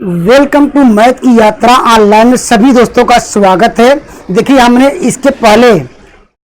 Welcome to math की यात्रा online में सभी दोस्तों का स्वागत है। देखिए हमने इसके पहले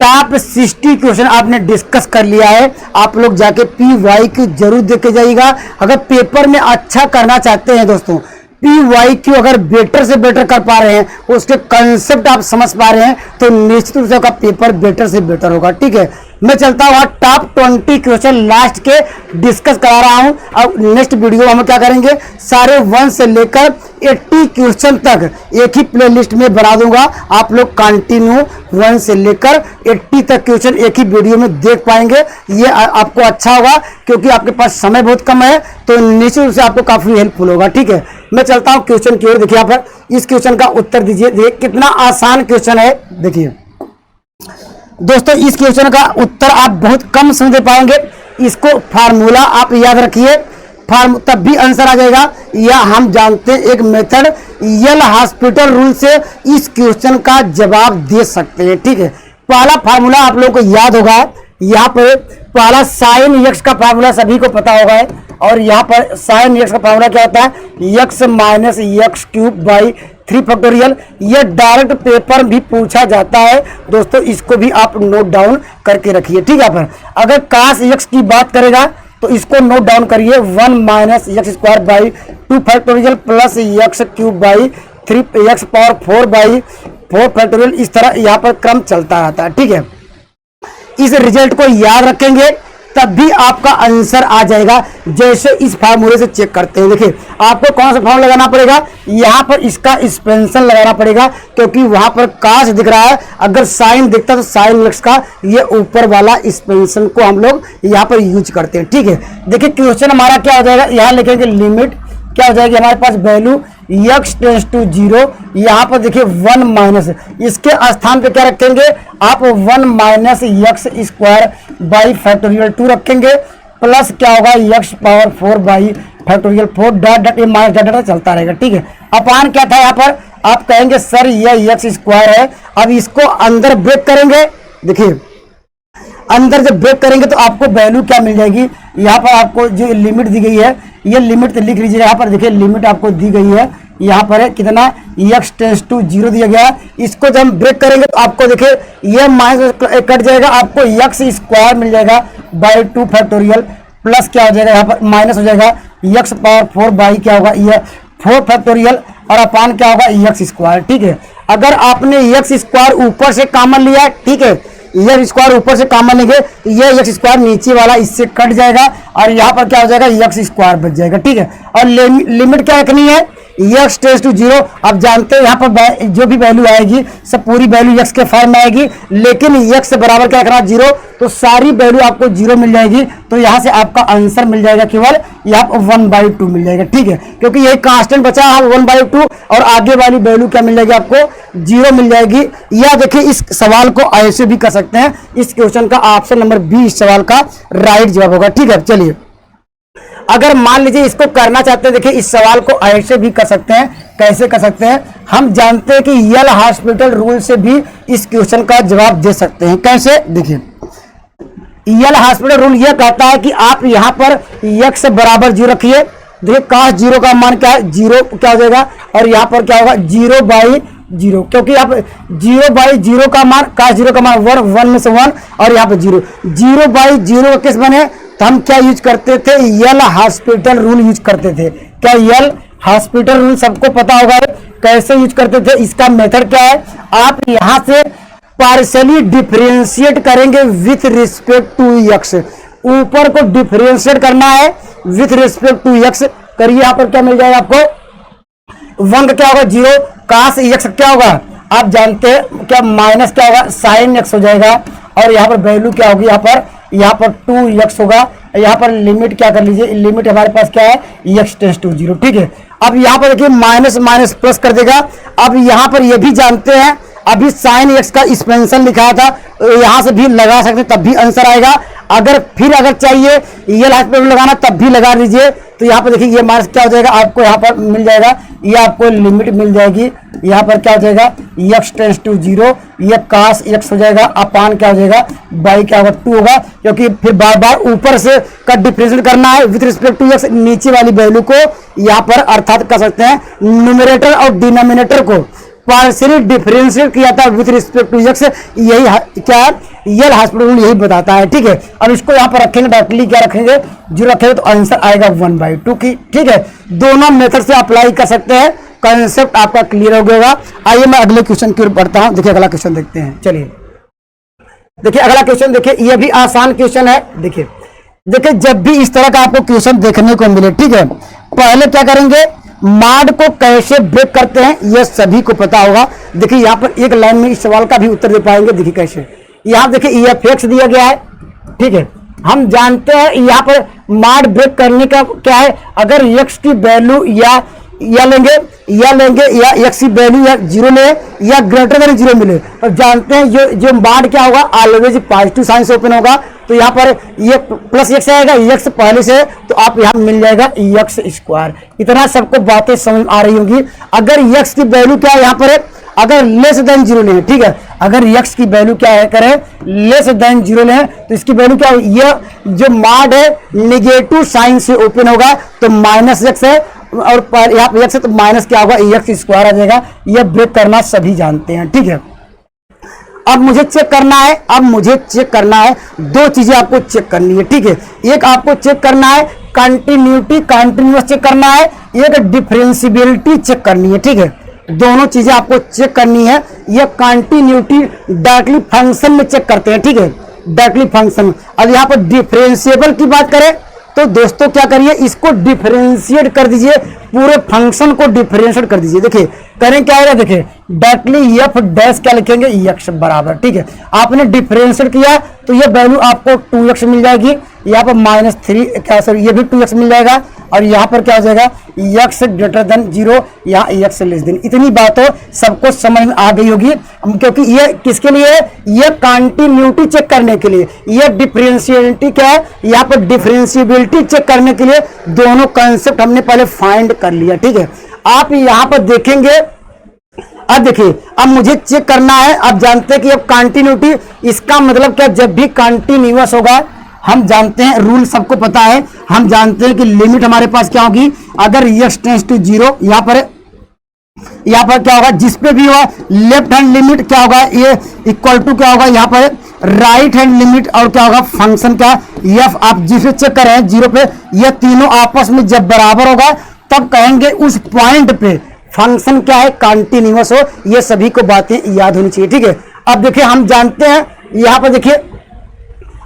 टॉप 60 क्वेश्चन आपने डिस्कस कर लिया है। आप लोग जाके पी वाई की जरूर देख के जाइएगा। अगर पेपर में अच्छा करना चाहते हैं दोस्तों, पी वाई क्यू अगर बेटर से बेटर कर पा रहे हैं, उसके कंसेप्ट आप समझ पा रहे हैं, तो निश्चित रूप से आपका पेपर बेटर से बेटर होगा। ठीक है, मैं चलता हूँ टॉप 20 क्वेश्चन लास्ट के डिस्कस करा रहा हूँ। अब नेक्स्ट वीडियो हम क्या करेंगे, सारे 1 से लेकर 80 क्वेश्चन तक एक ही प्लेलिस्ट में बना दूंगा। आप लोग कंटिन्यू 1 से लेकर 80 तक क्वेश्चन एक ही वीडियो में देख पाएंगे। ये आपको अच्छा होगा क्योंकि आपके पास समय बहुत कम है, तो निश्चित रूप से आपको काफी हेल्पफुल होगा। ठीक है, मैं चलता हूँ क्वेश्चन की ओर। देखिए यहाँ पर इस क्वेश्चन का उत्तर दीजिए। देखिए कितना आसान क्वेश्चन है। देखिए दोस्तों, इस क्वेश्चन का उत्तर आप बहुत कम समझ पाएंगे। इसको फार्मूला आप याद रखिए, तब भी आंसर आ जाएगा। या हम जानते हैं एक मेथड यल हॉस्पिटल रूल से इस क्वेश्चन का जवाब दे सकते हैं। ठीक है, पहला फार्मूला आप लोगों को याद होगा। यहाँ पर पहला साइन एक्स का फार्मूला सभी को पता होगा है, और यहाँ पर साइन एक्स का फार्मूला क्या होता है, x minus x cube by 3 factorial. ये डायरेक्ट पेपर भी पूछा जाता है दोस्तों, इसको भी आप नोट डाउन करके रखिए। ठीक है, पर अगर काश एक्स की बात करेगा तो इसको नोट डाउन करिए, 1 minus x square by 2 factorial plus x cube by 3 x power 4 by 4 factorial. इस तरह यहाँ पर क्रम चलता रहता है। ठीक है, इस रिजल्ट को याद रखेंगे तब भी आपका आंसर आ जाएगा, जैसे इस फार्मूले से चेक करते हैं। देखिए आपको कौन सा फॉर्मूला लगाना पड़ेगा, यहाँ पर इसका एक्सपेंशन लगाना पड़ेगा, क्योंकि वहां पर काश दिख रहा है। अगर साइन दिखता तो साइन एक्स का ये ऊपर वाला एक्सपेंशन को हम लोग यहाँ पर यूज करते हैं। ठीक है, देखिए क्वेश्चन हमारा क्या हो जाएगा, यहाँ लिखेंगे लिमिट क्या हो जाएगी हमारे पास, वैल्यू x टेंस टू 0। यहाँ पर देखिए 1 माइनस, इसके स्थान पे क्या रखेंगे आप, 1 minus x square by factorial 2 रखेंगे, प्लस क्या होगा x power 4 by factorial 4 dot dot ये माइनस डॉट डॉट चलता रहेगा। ठीक है, अपान क्या था यहाँ पर, आप कहेंगे सर ये एक्स स्क्वायर है। अब इसको अंदर ब्रेक करेंगे। देखिए अंदर जब ब्रेक करेंगे तो आपको वैल्यू क्या मिल जाएगी, यहाँ पर आपको जो लिमिट दी गई है, ये लिमिट तो लिख लीजिए। यहाँ पर देखिए लिमिट आपको दी गई है, यहाँ पर है कितना, x टेंस टू 0 दिया गया है। इसको जब हम ब्रेक करेंगे तो आपको देखिए ये माइनस कट जाएगा, आपको x स्क्वायर मिल जाएगा बाई 2 फैक्टोरियल प्लस क्या हो जाएगा, यहाँ पर माइनस हो जाएगा x पावर 4 बाई क्या होगा, ये 4 फैक्टोरियल और अपान क्या होगा x स्क्वायर। ठीक है, अगर आपने x स्क्वायर ऊपर से कॉमन लिया, ठीक है, ये स्क्वायर ऊपर से कॉमन लेंगे, ये एक्स स्क्वायर नीचे वाला इससे कट जाएगा और यहाँ पर क्या हो जाएगा, एक्स स्क्वायर बच जाएगा। ठीक है, और लिमिट क्या रखनी है, एक्स टेंस टू 0। आप जानते हैं यहाँ पर जो भी वैल्यू आएगी सब पूरी वैल्यू एक्स के फॉर्म में आएगी, लेकिन एक्स से बराबर क्या रखना 0, तो सारी वैल्यू आपको 0 मिल जाएगी। तो यहाँ से आपका आंसर मिल जाएगा केवल यहाँ 1/2 मिल जाएगा। ठीक है, क्योंकि यही कांस्टेंट बचा है 1/2 और आगे वाली वैल्यू क्या मिल जाएगी आपको 0 मिल जाएगी। या देखिए इस सवाल को ऐसे भी कर सकते हैं, इस क्वेश्चन का ऑप्शन नंबर बी इस सवाल का राइट जवाब होगा। ठीक है, चलिए अगर मान लीजिए इसको करना चाहते हैं, देखिए इस सवाल को ऐसे भी कर सकते हैं। कैसे कर सकते हैं, हम जानते हैं कि यल हॉस्पिटल रूल से भी इस क्वेश्चन का जवाब दे सकते हैं। कैसे, देखिए यल हॉस्पिटल रूल यह कहता है कि आप यहाँ पर x बराबर 0 रखिए। देखिए काश 0 का मान क्या है, 0 क्या हो जाएगा, और यहाँ पर क्या होगा 0/0, क्योंकि आप 0/0 का मान, काश 0 का मान 1 में से 1 और यहाँ पर 0/0 किस बने, तो हम क्या यूज करते थे, यल हॉस्पिटल रूल यूज करते थे। क्या यल हॉस्पिटल रूल सबको पता होगा कैसे यूज करते थे। इसका मेथड क्या है, आप यहाँ से पार्शियली डिफरेंशिएट करेंगे विथ रिस्पेक्ट टू एक्स। ऊपर को डिफरेंशिएट करना है विथ रिस्पेक्ट टू एक्स, करिए। यहाँ पर क्या मिल जाएगा आपको, 1 का क्या होगा 0, काश एक्स क्या होगा आप जानते हैं, क्या माइनस क्या होगा साइन एक्स हो जाएगा, और यहाँ पर वैल्यू क्या होगी, यहाँ पर 2x होगा। यहाँ पर लिमिट क्या कर लीजिए, लिमिट हमारे पास क्या है, x टेंस टू 0। ठीक है, अब यहाँ पर देखिए माइनस माइनस प्लस कर देगा। अब यहाँ पर ये भी जानते हैं, अभी साइन एक्स का एक्सपेंशन लिखा था, यहाँ से भी लगा सकते तब भी आंसर आएगा। अगर चाहिए यल हॉस्पिटल लगाना तब भी लगा दीजिए, तो यहाँ पर देखिए ये माइनस क्या हो जाएगा, आपको यहाँ पर मिल जाएगा, ये आपको लिमिट मिल जाएगी। यहाँ पर क्या हो जाएगा, x टेंस टू 0, ये cos x हो जाएगा, अपान क्या हो जाएगा, y क्या होगा 2 होगा, क्योंकि फिर बार बार ऊपर से का डिफरेंशिएट करना है विथ रिस्पेक्ट टू x, नीचे वाली वैल्यू को यहाँ पर अर्थात कर सकते हैं न्यूमरेटर और डिनोमिनेटर को पार्शियली डिफरेंशिएट किया था विथ रिस्पेक्ट टू x। यही क्या यल हॉस्पिटल रूल यही बताता है, ठीक है। अब इसको यहाँ पर रखेंगे, डायरेक्टली क्या रखेंगे, जो रखेंगे तो आंसर आएगा 1/2 की, ठीक है। दोनों मेथड से अप्लाई कर सकते हैं, कंसेप्ट आपका क्लियर हो गया। आइए मैं अगले क्वेश्चन की ओर बढ़ता हूं। देखिए अगला क्वेश्चन देखते हैं, चलिए देखिए अगला क्वेश्चन, देखिए ये भी आसान क्वेश्चन है। देखिए देखिए जब भी इस तरह का आपको क्वेश्चन देखने को मिले, ठीक है, पहले क्या करेंगे, मॉड को कैसे ब्रेक करते हैं ये सभी को पता होगा। देखिए यहाँ पर एक लाइन में इस सवाल का भी उत्तर दे पाएंगे। देखिए कैसे, यहाँ देखिए EFX दिया गया है, ठीक है। हम जानते हैं यहाँ पर मॉड ब्रेक करने का क्या है, अगर x की वैल्यू या लेंगे या x की वैल्यू या 0 ले या ग्रेटर देन 0 मिले, और जानते हैं जो मॉड क्या होगा, ऑलवेज पॉजिटिव साइन से ओपन होगा। तो यहाँ पर ये प्लस x आएगा, x पहले से, तो आप यहाँ मिल जाएगा x²। इतना सबको बातें समझ आ रही होंगी। अगर x की वैल्यू क्या है यहाँ पर है, अगर लेस देन 0 लें, ठीक है, अगर x की वैल्यू क्या है करें, लेस देन 0 लें, तो इसकी वैल्यू क्या है, ये जो मॉड है नेगेटिव साइन से ओपन होगा, तो -x है, और यहाँ पे x है तो माइनस क्या होगा, x² आ जाएगा। यह ब्रेक करना सभी जानते हैं, ठीक है। अब मुझे चेक करना है, दो चीजें आपको चेक करनी है, ठीक है। एक आपको चेक करना है कंटिन्यूस चेक करना है, एक डिफरेंशियबिलिटी चेक करनी है, ठीक है। दोनों चीजें आपको चेक करनी है। यह कंटिन्यूटी डायरेक्टली फंक्शन में चेक करते हैं, ठीक है, डायरेक्टली फंक्शन। अब यहाँ पर डिफरेंशिएबल की बात करें तो दोस्तों क्या करिए, इसको डिफरेंशिएट कर दीजिए, पूरे फंक्शन को डिफरेंशिएट कर दीजिए। देखिए करें क्या आएगा, देखिए डायरेक्टली f डैश क्या लिखेंगे, x बराबर, ठीक है। आपने डिफरेंशिएट किया तो ये वैल्यू आपको 2x मिल जाएगी, यहाँ पर -3 क्या सर, ये भी 2x मिल जाएगा, और यहाँ पर क्या हो जाएगा, x ग्रेटर देन 0, यहाँ x लेस देन। इतनी बातों सबको समझ में आ गई होगी, क्योंकि ये किसके लिए है, ये कंटिन्यूटी चेक करने के लिए, ये डिफरेंशियबिलिटी क्या है, यहाँ पर डिफरेंशियबिलिटी चेक करने के लिए दोनों कंसेप्ट हमने पहले फाइंड कर लिया, ठीक है। आप यहाँ पर देखेंगे, अब देखिए अब मुझे चेक करना है, आप जानते हैं कि अब कंटिन्यूटी, इसका मतलब क्या, जब भी कंटिन्यूअस होगा, हम जानते हैं रूल सबको पता है, हम जानते हैं कि लिमिट हमारे पास क्या होगी, अगर x टेंस टू 0, यहाँ पर क्या होगा, जिसपे भी होगा लेफ्ट हैंड लिमिट क्या होगा, ये इक्वल टू क्या होगा, यहाँ पर राइट हैंड लिमिट, और क्या होगा फंक्शन क्या f, आप जिसे चेक कर रहे हैं 0 पे, ये तीनों आपस में जब बराबर होगा तब कहेंगे उस पॉइंट पे फंक्शन क्या है, कंटिन्यूअस हो। ये सभी को बातें याद होनी चाहिए, ठीक है। अब देखिए हम जानते हैं, यहाँ पर देखिए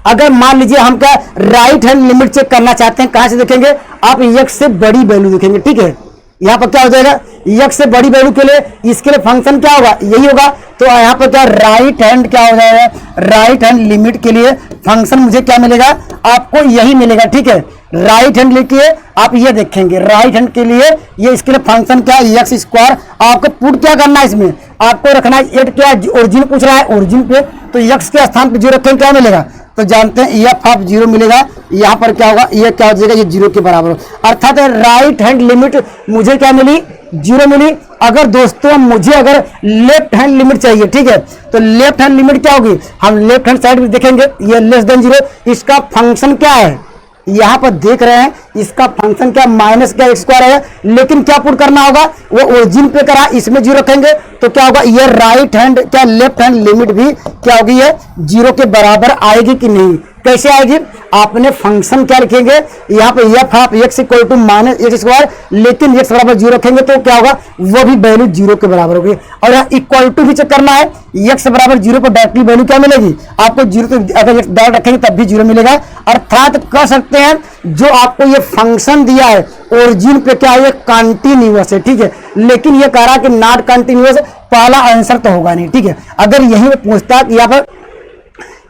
अगर मान लीजिए हम क्या राइट हैंड लिमिट चेक करना चाहते हैं, कहां से देखेंगे, आप x से बड़ी वैल्यू देखेंगे, ठीक है। यहाँ पर क्या हो जाएगा, x से बड़ी वैल्यू के लिए इसके लिए फंक्शन क्या होगा, यही होगा। तो यहाँ पर क्या राइट हैंड क्या हो जाएगा, राइट हैंड लिमिट के लिए फंक्शन मुझे क्या मिलेगा, आपको यही मिलेगा, ठीक है। राइट हैंड लेके आप ये देखेंगे, राइट हैंड के लिए ये इसके लिए फंक्शन क्या है, x²। आपको पुट क्या करना है, इसमें आपको रखना है 8, क्या ओरिजिन पूछ रहा है, ओरिजिन पे, तो x के स्थान पे जो रखेंगे क्या मिलेगा, तो जानते हैं f ऑफ 0 मिलेगा। यहाँ पर क्या होगा, ये क्या हो जाएगा, ये 0 के बराबर, अर्थात राइट हैंड लिमिट मुझे क्या मिली, 0 मिली। अगर दोस्तों मुझे अगर लेफ्ट हैंड लिमिट चाहिए, ठीक है, तो लेफ्ट हैंड लिमिट क्या होगी, हम लेफ्ट हैंड साइड में देखेंगे, ये लेस देन 0, इसका फंक्शन क्या है, यहाँ पर देख रहे हैं, इसका फंक्शन क्या माइनस क्या x² है, लेकिन क्या पुट करना होगा, वो ओरिजिन पे करा, इसमें 0 रखेंगे तो क्या होगा, ये राइट हैंड क्या लेफ्ट हैंड लिमिट भी क्या होगी, ये 0 के बराबर आएगी कि नहीं, कैसे आएगी, आपने फंक्शन क्या रखेंगे, यहाँ पे f ऑफ x इक्वल टू -x², लेकिन x बराबर 0 रखेंगे तो क्या होगा, वो भी वैल्यू 0 के बराबर होगी। और यहाँ इक्वल टू भी चेक करना है, x बराबर 0 पर डायरेक्टली वैल्यू क्या मिलेगी, आपको 0, तो अगर x डायरेक्ट रखेंगे तब भी 0 मिलेगा। अर्थात कह सकते हैं जो आपको ये फंक्शन दिया है ओरिजिन पे क्या है, ये कंटिन्यूअस है, ठीक है, लेकिन ये कह रहा है कि नॉट कंटिन्यूअस, पहला आंसर तो होगा नहीं, ठीक है। अगर यही पूछता कि यहाँ पर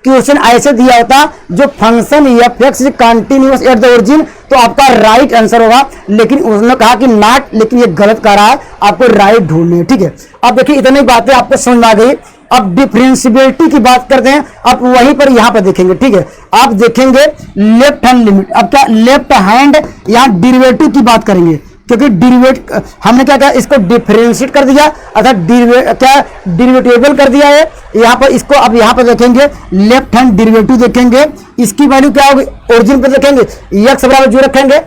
क्वेश्चन ऐसे दिया होता जो function f(x) continuous at the origin, तो आपका राइट आंसर होगा, लेकिन उसने कहा कि नॉट, लेकिन ये गलत कर रहा है, आपको राइट ढूंढनी है, ठीक है। अब देखिए इतनी बातें आपको समझ आ गई। अब डिफरेंशियबिलिटी की बात करते हैं, अब वहीं पर यहां पर देखेंगे, ठीक है। आप देखेंगे लेफ्ट हैंड लिमिट, अब क्या लेफ्ट हैंड यहां डेरिवेटिव की बात करेंगे, क्योंकि डेरिवेट हमने क्या किया, इसको डिफरेंशिएट कर दिया अर्थात डेरिवेटिबल कर दिया है यहाँ पर इसको। अब यहाँ पर देखेंगे लेफ्ट हैंड डेरिवेटिव देखेंगे, इसकी वैल्यू क्या होगी, ओरिजिन पर देखेंगे x बराबर 0 रखेंगे,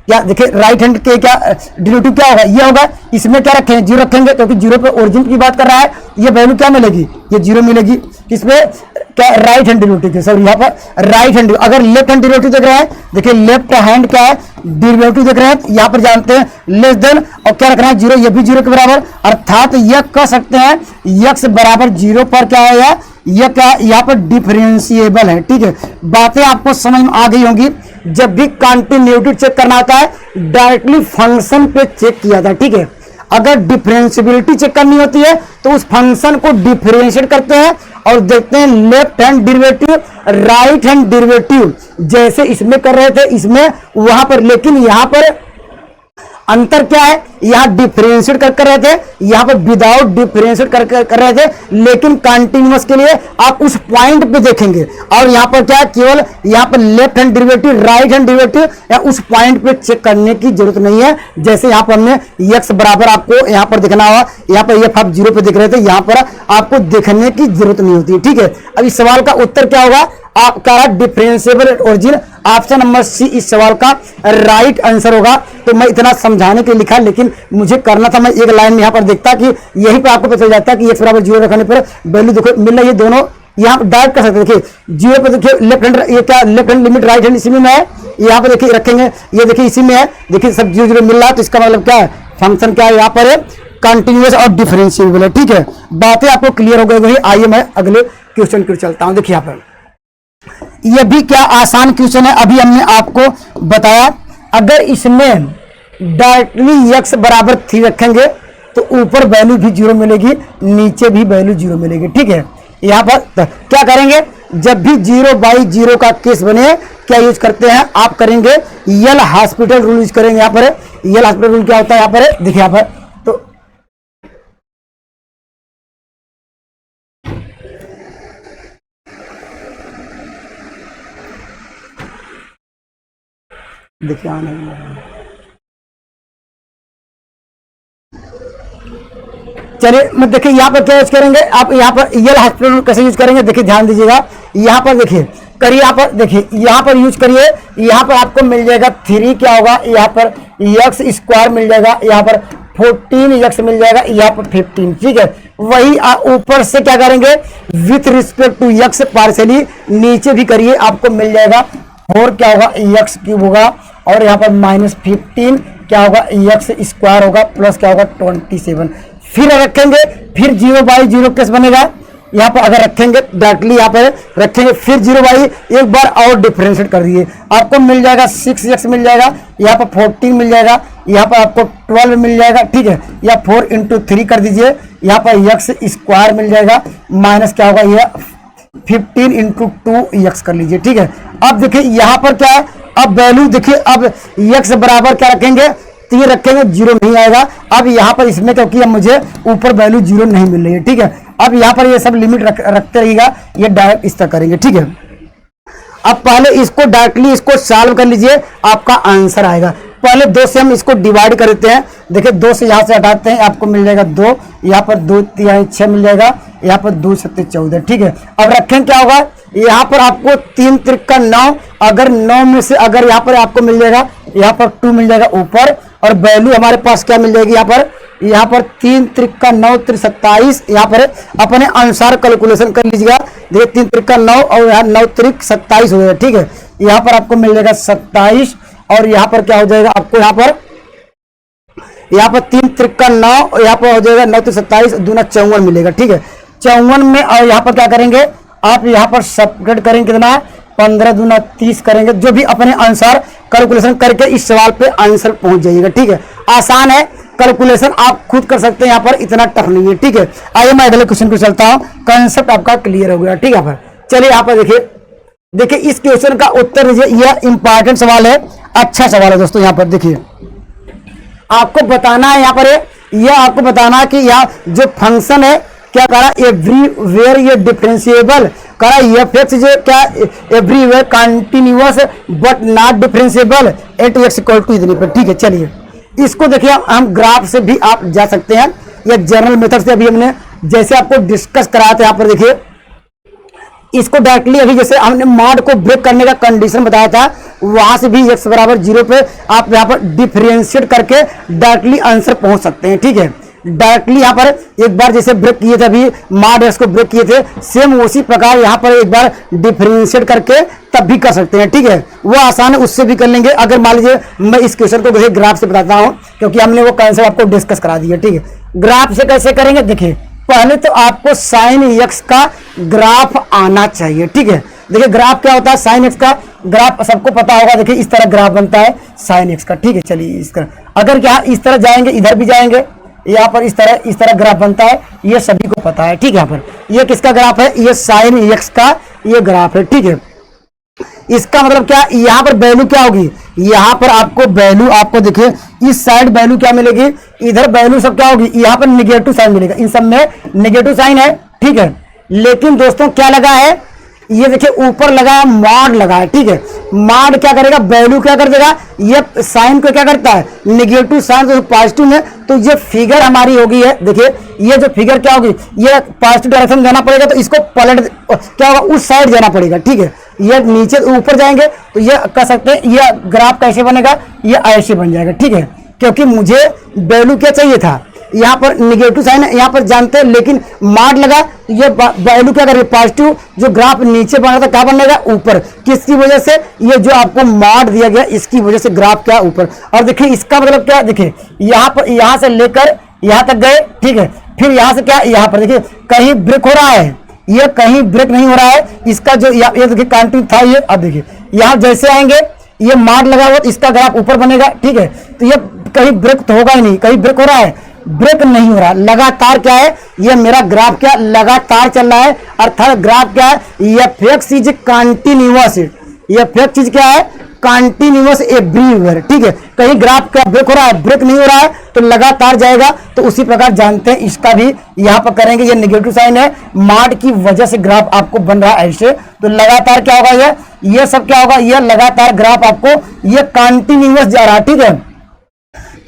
क्या देखिए राइट हैंड के क्या डेरिवेटिव क्या होगा, ये होगा, इसमें क्या रखेंगे 0 रखेंगे, क्योंकि 0 पे ओरिजिन की बात कर रहा है, ये वैल्यू क्या मिलेगी, ये 0 मिलेगी। इसमें क्या राइट हैंड डेरिवेटिव के, सर यहाँ पर राइट हैंड, अगर लेफ्ट हैंड डेरिवेटिव देख रहे हैं, देखिए लेफ्ट हैंड क्या है डेरिवेटिव देख रहे हैं, यहाँ पर जानते हैं लेस देन और क्या रखना है 0, ये भी 0 के बराबर, अर्थात यह कह सकते हैं x बराबर 0 पर क्या है, यह क्या यहाँ पर डिफरेंशिएबल है, ठीक है। बातें आपको समझ में आ गई होंगी। जब भी कंटिन्यूटी चेक करना होता है डायरेक्टली फंक्शन पे चेक किया था, ठीक है। अगर डिफरेंशियबिलिटी चेक करनी होती है तो उस फंक्शन को डिफरेंशिएट करते हैं और देखते हैं left hand derivative right hand derivative, जैसे इसमें कर रहे थे इसमें वहां पर, लेकिन यहां पर अंतर क्या है, यहां डिफरेंशिएट कर रहे थे, यहां पर विदाउट डिफरेंशिएट कर रहे थे, लेकिन कंटिन्यूअस के लिए आप उस पॉइंट पे देखेंगे और यहां पर क्या केवल यहां पर left hand derivative right hand derivative या उस पॉइंट पे चेक करने की जरूरत नहीं है। जैसे यहां पर हमने x बराबर आपको यहां पर देखना होगा, यहां पर f आप 0 पे देख रहे थे, यहां पर आपको देखने की जरूरत नहीं होती है, ठीक है। अब इस सवाल का उत्तर क्या होगा, आपका differentiable origin, option number C इस सवाल का राइट आंसर होगा। तो मैं इतना समझाने के लिए लिखा, लेकिन मुझे करना था, मैं एक लाइन में यहाँ पर देखता कि यहीं पर आपको पता चल जाता है कि x बराबर 0 रखने पर वैल्यू देखो मिल रही है, दोनों यहाँ डायरेक्ट कर सकते हैं। देखिए 0 पर देखिए लेफ्ट हैंड, ये क्या left hand limit right hand इसी में है, यहाँ पर देखिए रखेंगे, ये देखिए इसी में है, देखिए सब 0 0 मिल रहा है, तो इसका मतलब क्या है, फंक्शन क्या है यहाँ पर कंटिन्यूअस और डिफरेंशिएबल है, ठीक है। बातें आपको क्लियर हो गई। आइए मैं अगले क्वेश्चन की चलता हूँ। देखिए यहाँ पर यह भी क्या आसान क्वेश्चन है, अभी हमने आपको बताया। अगर इसमें डायरेक्टली x बराबर 3 रखेंगे तो ऊपर वैल्यू भी 0 मिलेगी, नीचे भी वैल्यू 0 मिलेगी, ठीक है। यहाँ पर क्या करेंगे, जब भी 0/0 का केस बने क्या यूज करते हैं, आप करेंगे यल हॉस्पिटल रूल यूज करेंगे। यहाँ पर यल हॉस्पिटल रूल क्या होता है, यहाँ पर देखिए, यहाँ पर तो देखिए आने चलिए, मैं देखिए यहाँ पर क्या यूज करेंगे, आप यहाँ पर यल हॉस्पिटल कैसे यूज करेंगे, देखिए ध्यान दीजिएगा। यहाँ पर देखिए करिए, यहाँ पर देखिए, यहाँ पर यूज करिए, यहाँ पर आपको मिल जाएगा 3 क्या होगा, यहाँ पर x स्क्वायर मिल जाएगा, यहाँ पर 14x मिल जाएगा, यहाँ पर 15, ठीक है। वही ऊपर से क्या करेंगे with respect to x partially नीचे भी करिए, आपको मिल जाएगा 4 क्या होगा x क्यूब होगा, और यहाँ पर -15 क्या होगा x स्क्वायर होगा, प्लस क्या होगा 27। फिर रखेंगे, फिर 0/0 केस बनेगा, यहाँ पर अगर रखेंगे डायरेक्टली यहाँ पर रखेंगे, फिर 0/, एक बार और डिफरेंशिएट कर दिए, आपको मिल जाएगा 6x मिल जाएगा, यहाँ पर 14 मिल जाएगा, यहाँ पर आपको 12 मिल जाएगा, ठीक है। या 4 × 3 कर दीजिए, यहाँ पर x स्क्वायर मिल जाएगा, माइनस क्या होगा ये 15 × 2x कर लीजिए, ठीक है। अब देखिए यहाँ पर क्या है, अब वैल्यू देखिए, अब x बराबर क्या रखेंगे 3 रखेंगे, 0 नहीं आएगा। अब यहाँ पर इसमें क्योंकि अब मुझे ऊपर वैल्यू 0 नहीं मिल रही है, ठीक है। अब यहाँ पर ये सब लिमिट रखते रहिएगा, ये डायरेक्ट इस तरह करेंगे, ठीक है। अब पहले इसको डायरेक्टली इसको सॉल्व कर लीजिए, आपका आंसर आएगा। पहले 2 से हम इसको डिवाइड कर देते हैं, देखिए 2 से यहाँ से हटाते हैं, आपको मिल जाएगा 2, यहाँ पर 2 3 6 मिल जाएगा, यहाँ पर 2 7 14, ठीक है। अब रखें क्या होगा, यहाँ पर आपको 3 त्रिक 9, अगर 9 में से अगर यहाँ पर आपको मिल जाएगा, यहाँ पर 2 मिल जाएगा ऊपर, और वैल्यू हमारे पास क्या मिल जाएगी, यहाँ पर 3 त्रिक 9 3 27, यहाँ पर अपने अनुसार कैलकुलेशन कर लीजिएगा। देखिए 3 त्रिक 9 और यहाँ 9 त्रिक 27 हो जाएगा, ठीक है। यहाँ पर आपको मिल जाएगा 27, और यहाँ पर क्या हो जाएगा आपको, यहाँ पर 3 त्रिक 9 और यहाँ पर हो जाएगा 9 3 27 दूना 54 मिलेगा, ठीक है। 54 में और यहाँ पर क्या करेंगे आप, यहाँ पर सब्ट्रैक्ट करेंगे कितना, 15 दूना 30 करेंगे, जो भी अपने अनुसार कैलकुलेशन करके इस सवाल पे आंसर पहुंच जाइएगा, ठीक है। आसान है, कैलकुलेशन आप खुद कर सकते हैं, यहाँ पर इतना टफ नहीं है, ठीक है। आइए मैं अगले क्वेश्चन को चलता हूँ, कंसेप्ट आपका क्लियर हो गया, ठीक है। चलिए यहाँ पर देखिए इस क्वेश्चन का उत्तर दीजिए, यह इंपॉर्टेंट सवाल है, अच्छा सवाल है दोस्तों। यहाँ पर देखिए आपको बताना है, यहाँ पर यह आपको बताना है कि यहाँ जो फंक्शन है क्या करा, एवरीवेयर ये डिफरेंशिएबल करा, एफ एक्स जो क्या everywhere continuous but not differentiable at x equal to इतने पर। ठीक है, चलिए इसको देखिए हम ग्राफ से भी आप जा सकते हैं या जनरल मेथड से। अभी हमने जैसे आपको डिस्कस कराया था, यहाँ पर देखिए इसको डायरेक्टली अभी जैसे हमने मॉड को ब्रेक करने का कंडीशन बताया था, वहां से भी x बराबर 0 पे आप यहाँ पर डिफरेंशिएट करके डायरेक्टली आंसर पहुंच सकते हैं। ठीक है, डायरेक्टली यहाँ पर एक बार जैसे ब्रेक किए थे अभी मॉड x को ब्रेक किए थे, सेम उसी प्रकार यहाँ पर एक बार डिफरेंशिएट करके तब भी कर सकते हैं। ठीक है, वो आसान है, उससे भी कर लेंगे। अगर मान लीजिए मैं इस क्वेश्चन को देखिए ग्राफ से बताता हूँ, क्योंकि हमने वो कंसेप्ट आपको डिस्कस करा दिया। ठीक है, ग्राफ से कैसे करेंगे, देखिए पहले तो आपको साइन एक्स का ग्राफ आना चाहिए। ठीक है, देखिए ग्राफ क्या होता है, साइन एक्स का ग्राफ सबको पता होगा। देखिए इस तरह ग्राफ बनता है साइन एक्स का। ठीक है, चलिए इस तरह अगर क्या इस तरह जाएंगे, इधर भी जाएंगे, यहाँ पर इस तरह ग्राफ बनता है, ये सभी को पता है। ठीक है, यहाँ पर ये किसका ग्राफ है, ये साइन एक्स का ये ग्राफ है। ठीक है, इसका मतलब क्या, यहाँ पर वैल्यू क्या होगी, यहाँ पर आपको वैल्यू आपको देखिए इस साइड वैल्यू क्या मिलेगी, इधर वैल्यू सब क्या होगी, यहाँ पर निगेटिव साइन मिलेगा, इन सब में निगेटिव साइन है। ठीक है, लेकिन दोस्तों क्या लगा है, ये देखिए ऊपर लगा है मॉड लगा है। ठीक है, मॉड क्या करेगा, वैल्यू क्या कर देगा, ये साइन को क्या करता है, निगेटिव साइन तो पॉजिटिव में, तो ये फिगर हमारी होगी है। देखिए ये जो फिगर क्या होगी, ये पॉजिटिव डायरेक्शन जाना पड़ेगा, तो इसको पलट क्या होगा, उस साइड जाना पड़ेगा। ठीक है, ये नीचे ऊपर जाएंगे तो ये कर सकते हैं, ये ग्राफ कैसे बनेगा, ये ऐसे बन जाएगा। ठीक है, क्योंकि मुझे वैल्यू क्या चाहिए था, यहाँ पर निगेटिव साइन है, यहाँ पर जानते हैं, लेकिन मॉड लगा तो ये वैल्यू क्या करेगा, पॉजिटिव, जो ग्राफ नीचे बना था क्या बनेगा, ऊपर। किसकी वजह से, ये जो आपको मॉड दिया गया इसकी वजह से ग्राफ क्या ऊपर। और देखिए इसका मतलब क्या, देखिए यहाँ पर यहाँ से लेकर यहाँ तक गए। ठीक है, फिर यहाँ से क्या, यहाँ पर देखिए कहीं ब्रेक हो रहा है, ये कहीं ब्रेक नहीं हो रहा है, इसका जो ये देखिए कंटिन्यू था ये। अब देखिए यहाँ जैसे आएंगे, ये मॉड लगा हुआ, इसका ग्राफ ऊपर बनेगा। ठीक है, तो ये कहीं ब्रेक तो होगा ही नहीं, कहीं ब्रेक हो रहा है, ब्रेक नहीं हो रहा, लगातार क्या है, ये मेरा ग्राफ क्या लगातार चल रहा है, अर्थात ग्राफ क्या है, F x is continuous. F x चीज क्या है, कंटिन्यूअस एवरीवेयर। ठीक है, कहीं ग्राफ का ब्रेक हो रहा है, ब्रेक नहीं हो रहा है, तो लगातार जाएगा। तो उसी प्रकार जानते हैं इसका भी यहाँ पर करेंगे, ये नेगेटिव साइन है, मॉड की वजह से ग्राफ आपको बन रहा है ऐसे, तो लगातार क्या होगा, ये सब क्या होगा, ये लगातार ग्राफ आपको ये कंटिन्यूअस जा रहा है। ठीक है,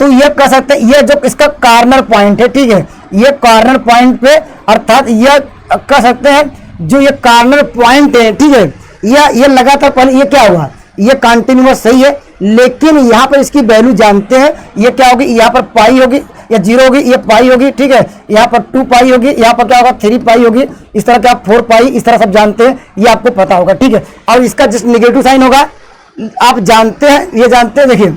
तो ये कह सकते हैं, ये जो इसका कॉर्नर पॉइंट है। ठीक है, ये कॉर्नर पॉइंट पे, अर्थात ये कह सकते हैं जो ये कॉर्नर पॉइंट है। ठीक है, ये लगातार पहले ये क्या होगा, ये कंटिन्यूअस सही है, लेकिन यहाँ पर इसकी वैल्यू जानते हैं, ये क्या होगी, यहाँ पर पाई होगी या 0 होगी, ये पाई होगी। ठीक है, यहाँ पर 2 पाई होगी, यहाँ पर क्या होगा 3 पाई होगी, इस तरह क्या 4 पाई, इस तरह सब जानते हैं, ये आपको पता होगा। ठीक है, और इसका जस्ट नेगेटिव साइन होगा, आप जानते हैं, ये जानते हैं। देखिए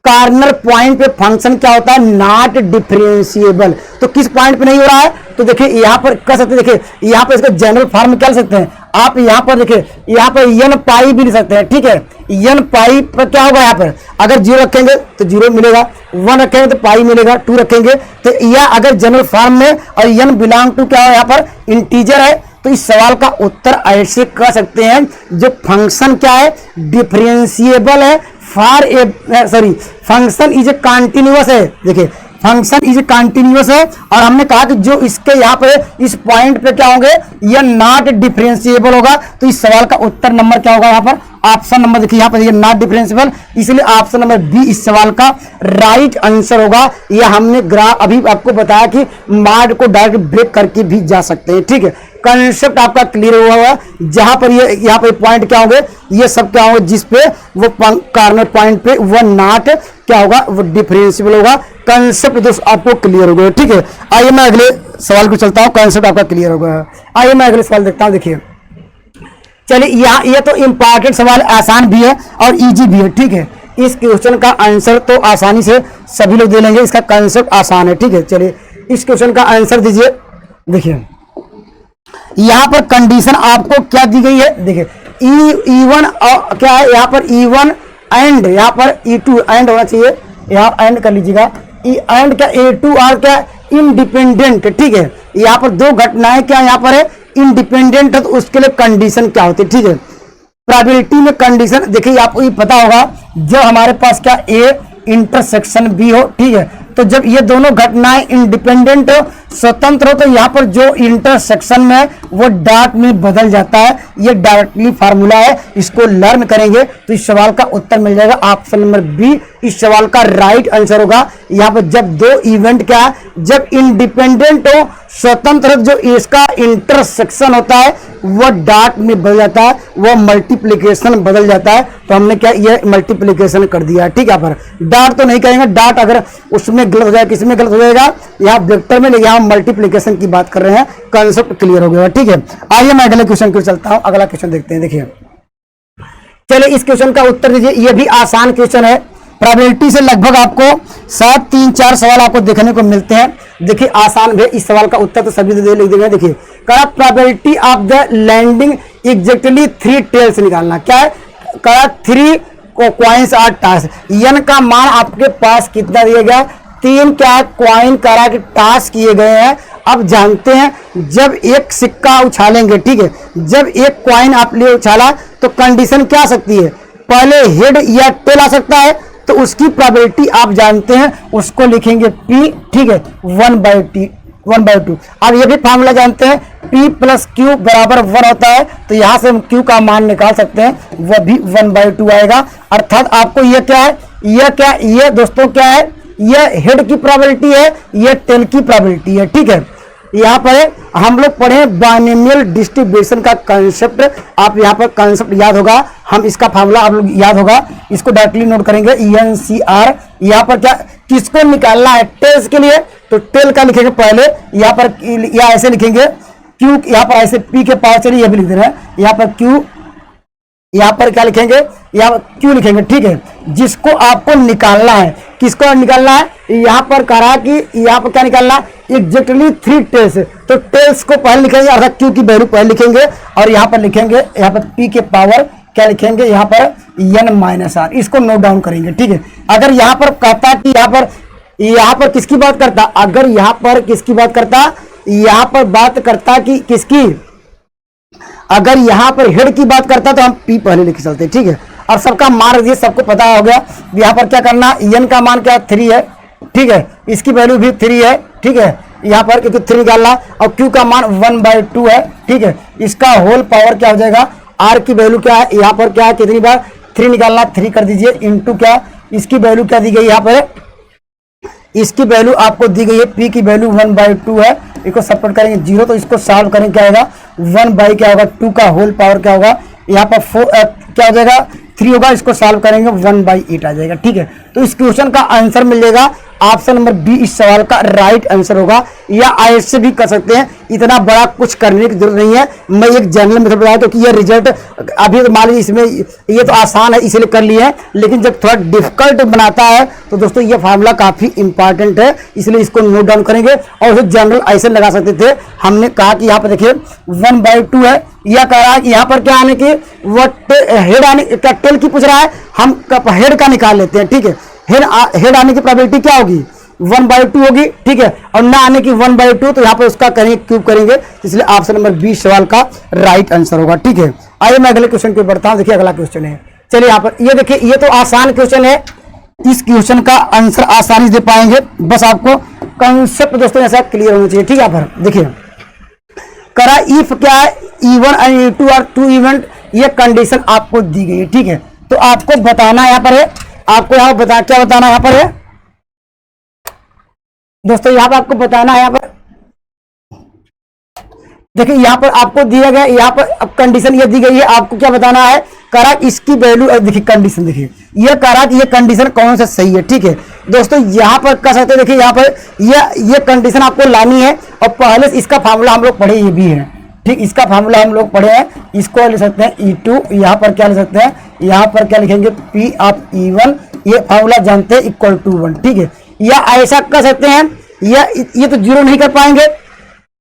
कॉर्नर पॉइंट पे फंक्शन क्या होता है, नॉट डिफरेंशिएबल। तो किस पॉइंट पे नहीं हो रहा है, तो देखिए यहाँ पर कर सकते हैं, देखिए यहाँ पर इसका जनरल फॉर्म क्या सकते हैं आप, यहाँ पर देखिए यहाँ पर एन पाई भी लिख सकते हैं। ठीक है, एन पाई पर क्या होगा, यहाँ पर अगर 0 रखेंगे तो 0 मिलेगा, 1 रखेंगे तो पाई मिलेगा, 2 रखेंगे तो यह अगर जनरल फॉर्म में, और एन बिलोंग टू क्या है, यहाँ पर इंटीजर है। तो इस सवाल का उत्तर ऐसे कर सकते हैं, जो फंक्शन क्या है, डिफरेंशिएबल है, फंक्शन इज ए कंटिन्यूअस है। देखिए फंक्शन इज कंटिन्यूअस है, और हमने कहा कि जो इसके यहाँ पे इस पॉइंट पे क्या होंगे, ये नॉट डिफरेंशिएबल होगा। तो इस सवाल का उत्तर नंबर क्या होगा, यहाँ पर ऑप्शन नंबर देखिए, यहाँ पर ये नॉट डिफरेंशिएबल, इसलिए ऑप्शन नंबर बी इस सवाल का राइट आंसर होगा। ये हमने ग्राफ अभी आपको बताया कि मॉड को डायरेक्ट ब्रेक करके भी जा सकते हैं। ठीक है, कंसेप्ट आपका क्लियर हुआ हुआ, जहां पर ये यहाँ पर पॉइंट क्या होंगे, ये सब क्या होगा, जिस पे वो कॉर्नर पॉइंट पे वो नॉट क्या होगा, वो डिफरेंशिएबल होगा। कंसेप्ट दोस्तों आपको क्लियर हो गया। ठीक है, आइए मैं अगले सवाल को चलता हूँ, कंसेप्ट आपका क्लियर हो गया। आइए मैं अगले सवाल देखता हूँ। देखिए चलिए यहाँ ये तो इंपॉर्टेंट सवाल, आसान भी है और इजी भी है। ठीक है, इस क्वेश्चन का आंसर तो आसानी से सभी लोग दे लेंगे, इसका कंसेप्ट आसान है। ठीक है, चलिए इस क्वेश्चन का आंसर दीजिए। देखिए यहाँ पर कंडीशन आपको क्या दी गई है, देखिए E1 क्या है, यहाँ पर E1 एंड यहाँ पर E2 एंड होना चाहिए, यहाँ एंड कर लीजिएगा। एंड क्या A2 और क्या इंडिपेंडेंट। ठीक है, यहाँ पर दो घटनाएं क्या यहाँ पर है, इंडिपेंडेंट है, तो उसके लिए कंडीशन क्या होती है। ठीक है, प्रोबेबिलिटी में कंडीशन देखिए आपको ये पता होगा, जब हमारे पास क्या A इंटरसेक्शन B हो। ठीक है, तो जब ये दोनों घटनाएं इंडिपेंडेंट हो, स्वतंत्र हो, तो यहाँ पर जो इंटरसेक्शन में है वो डॉट में बदल जाता है। ये डायरेक्टली फार्मूला है, इसको लर्न करेंगे तो इस सवाल का उत्तर मिल जाएगा। ऑप्शन नंबर बी इस सवाल का राइट आंसर होगा। यहाँ पर जब दो इवेंट क्या है, जब इंडिपेंडेंट हो, स्वतंत्र, जो इसका इंटरसेक्शन होता है वो डॉट में बदल जाता है, वो मल्टीप्लिकेशन बदल जाता है। तो हमने क्या ये मल्टीप्लिकेशन कर दिया है, ठीक है। पर डॉट तो नहीं करेंगे, डॉट अगर उसमें गलत हो जाएगा, किसमें गलत हो जाएगा, यहाँ वेक्टर में, यहाँ मल्टीप्लिकेशन की बात कर रहे हैं। कंसेप्ट क्लियर हो गया, ठीक है। आइए मैं अगले क्वेश्चन को चलता हूं। अगला क्वेश्चन देखते हैं। देखिए, चलिए इस क्वेश्चन का उत्तर दीजिए। ये भी आसान क्वेश्चन है, प्रोबेबिलिटी से लगभग आपको 7 3 4 सवाल आपको देखने को मिलते हैं। देखिए आसान भी, इस सवाल का उत्तर तो सभी लिख देंगे। देखिए, कहा probability of the landing exactly 3 tails निकालना। क्या है, कहा 3 कॉइन्स आर टॉस। यन का मान आपके पास कितना दिया गया, 3 क्या कॉइन करा के टॉस किए गए हैं। अब जानते हैं जब एक सिक्का उछालेंगे, ठीक है, जब एक कॉइन आप लिए उछाला तो कंडीशन क्या आ सकती है, पहले हेड या टेल आ सकता है। तो उसकी प्रोबेबिलिटी आप जानते हैं, उसको लिखेंगे P, ठीक है, 1/2। अब ये भी फार्मूला जानते हैं, P + Q बराबर 1 होता है। तो यहां से हम Q का मान निकाल सकते हैं, वह भी 1/2 आएगा। अर्थात आपको ये क्या है, ये क्या, ये दोस्तों क्या है, ये हेड की प्रोबेबिलिटी है, ये टेल की प्रोबेबिलिटी है, ठीक है। यहाँ पर हम लोग पढ़े बाइनोमियल डिस्ट्रीब्यूशन का कंसेप्ट, आप यहाँ पर कंसेप्ट याद होगा, हम इसका फार्मूला आप लोग याद होगा, इसको डायरेक्टली नोट करेंगे। ENCR, यहाँ पर क्या किसको निकालना है, टेल्स के लिए, तो टेल का लिखेंगे पहले, यहाँ पर या ऐसे लिखेंगे Q, यहाँ पर ऐसे P के पावर, चलिए ये भी लिख दे रहे हैं, यहाँ पर Q, यहाँ पर क्या लिखेंगे, यहाँ पर Q लिखेंगे, ठीक है। जिसको आपको निकालना है, किसको निकालना है, यहाँ पर कहा कि यहाँ पर क्या निकालना है, एग्जैक्टली 3 टेल्स। तो टेल्स को पहले लिखेंगे, अर्थात Q की वैल्यू पहले लिखेंगे, और यहाँ पर लिखेंगे, यहाँ पर P के पावर क्या लिखेंगे, यहाँ पर N-R, इसको नोट डाउन करेंगे, ठीक है। अगर यहाँ पर कहता कि यहाँ पर किसकी बात करता, अगर यहाँ पर किसकी बात करता, यहाँ पर बात करता कि किसकी, अगर यहाँ पर हेड की बात करता तो हम P पहले लिख चलते, ठीक है। और सबका मान दिए, सबको पता हो गया। यहाँ पर क्या करना, N का मान क्या 3 है, ठीक है, इसकी वैल्यू भी 3 है, ठीक है, यहाँ पर क्योंकि 3 निकालना, और Q का मान 1/2 है, ठीक है। इसका होल पावर क्या हो जाएगा, R की वैल्यू क्या है, यहाँ पर क्या है, कितनी बार 3 निकालना, 3 कर दीजिए, इंटू क्या, इसकी वैल्यू क्या दी गई, यहाँ पर इसकी वैल्यू आपको दी गई है, P की वैल्यू 1/2 है। इसको सपोर्ट करेंगे 0, तो इसको सॉल्व करेंगे, क्या आएगा 1/2 का होल पावर क्या होगा, यहाँ पर 4 क्या हो जाएगा 3 होगा, इसको सॉल्व करेंगे 1/8 आ जाएगा, ठीक है। तो इस क्वेश्चन का आंसर मिल जाएगा, ऑप्शन नंबर बी इस सवाल का राइट आंसर होगा। या ऐसे भी कर सकते हैं, इतना बड़ा कुछ करने की जरूरत नहीं है। मैं एक जनरल मेथड बताया, क्योंकि ये रिजल्ट अभी तो मान लीजिए इसमें ये तो आसान है इसलिए कर लिए हैं, लेकिन जब थोड़ा डिफिकल्ट बनाता है तो दोस्तों ये फार्मूला काफी इंपॉर्टेंट है, इसलिए इसको नोट डाउन करेंगे। और उसे जनरल ऐसे लगा सकते थे, हमने कहा कि यहाँ पर देखिए 1/2 है, यह कह रहा है कि यहाँ पर क्या आने की वो हेड आने क्या टेल की पूछ रहा है, हम हेड का निकाल लेते हैं, ठीक है। हेड आने की प्रोबेबिलिटी क्या होगी 1/2 होगी, ठीक है, और ना आने की 1/2, तो यहाँ पर उसका करेंगे क्यूब करेंगे, इसलिए ऑप्शन नंबर बी सवाल का राइट आंसर होगा, ठीक है। आइए मैं अगले क्वेश्चन पे बढ़ता हूँ। देखिए अगला क्वेश्चन है, चलिए यहाँ पर ये देखिए, ये तो आसान क्वेश्चन है, इस क्वेश्चन का आंसर आसानी से दे पाएंगे, बस आपको कंसेप्ट दोस्तों ऐसा क्लियर होना चाहिए, ठीक है। यहाँ पर देखिए करा इफ क्या है, E1 and E2 are 2 event, ये कंडीशन आपको दी गई है, ठीक है। तो आपको बताना यहाँ पर है, आपको यहाँ क्या बताना यहाँ पर है दोस्तों, यहाँ पर आपको बताना है, यहाँ पर देखिए यहाँ पर आपको दिया गया, यहाँ पर अब कंडीशन ये दी गई है, आपको क्या बताना है, करा इसकी वैल्यू, देखिए कंडीशन, देखिए ये करा कि ये कंडीशन कौन सा सही है, ठीक है दोस्तों। यहाँ पर कर सकते हैं, देखिए यहाँ पर ये कंडीशन आपको लानी है, और पहले इसका फार्मूला हम लोग पढ़े ये भी है, ठीक, इसका फार्मूला हम लोग पढ़े हैं, इसको ले सकते हैं E2, यहाँ पर क्या ले सकते हैं, यहाँ पर क्या लिखेंगे P ऑफ E1, ये फार्मूला जानते हैं =1, ठीक है। या ऐसा कर सकते हैं, या ये तो 0 नहीं कर पाएंगे,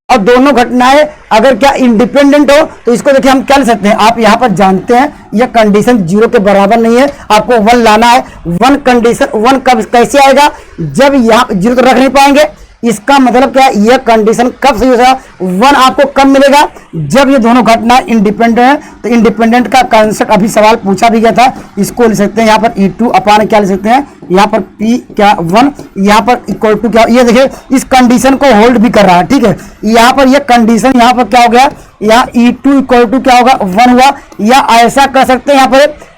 और दोनों घटनाएं अगर क्या इंडिपेंडेंट हो तो इसको देखिए हम क्या ले सकते हैं, आप यहाँ पर जानते हैं यह कंडीशन 0 के बराबर नहीं है, आपको 1 लाना है। 1 कंडीशन 1 कब कैसे आएगा, जब यहाँ 0 तो रख नहीं पाएंगे, इसका मतलब क्या है, यह कंडीशन कब सही होगा, 1 आपको कब मिलेगा, जब ये दोनों घटना इंडिपेंडेंट है। तो इंडिपेंडेंट का कंसेप्ट अभी सवाल पूछा भी गया था, इसको ले सकते हैं यहाँ पर E2 अपान क्या ले सकते हैं यहाँ पर P क्या 1, यहाँ पर इक्वल टू क्या, ये देखिए इस कंडीशन को होल्ड भी कर रहा है, ठीक है। यहाँ पर ये कंडीशन यहाँ पर क्या हो गया, यहाँ E2 इक्वल टू क्या होगा 1 हुआ, या ऐसा कर सकते हैं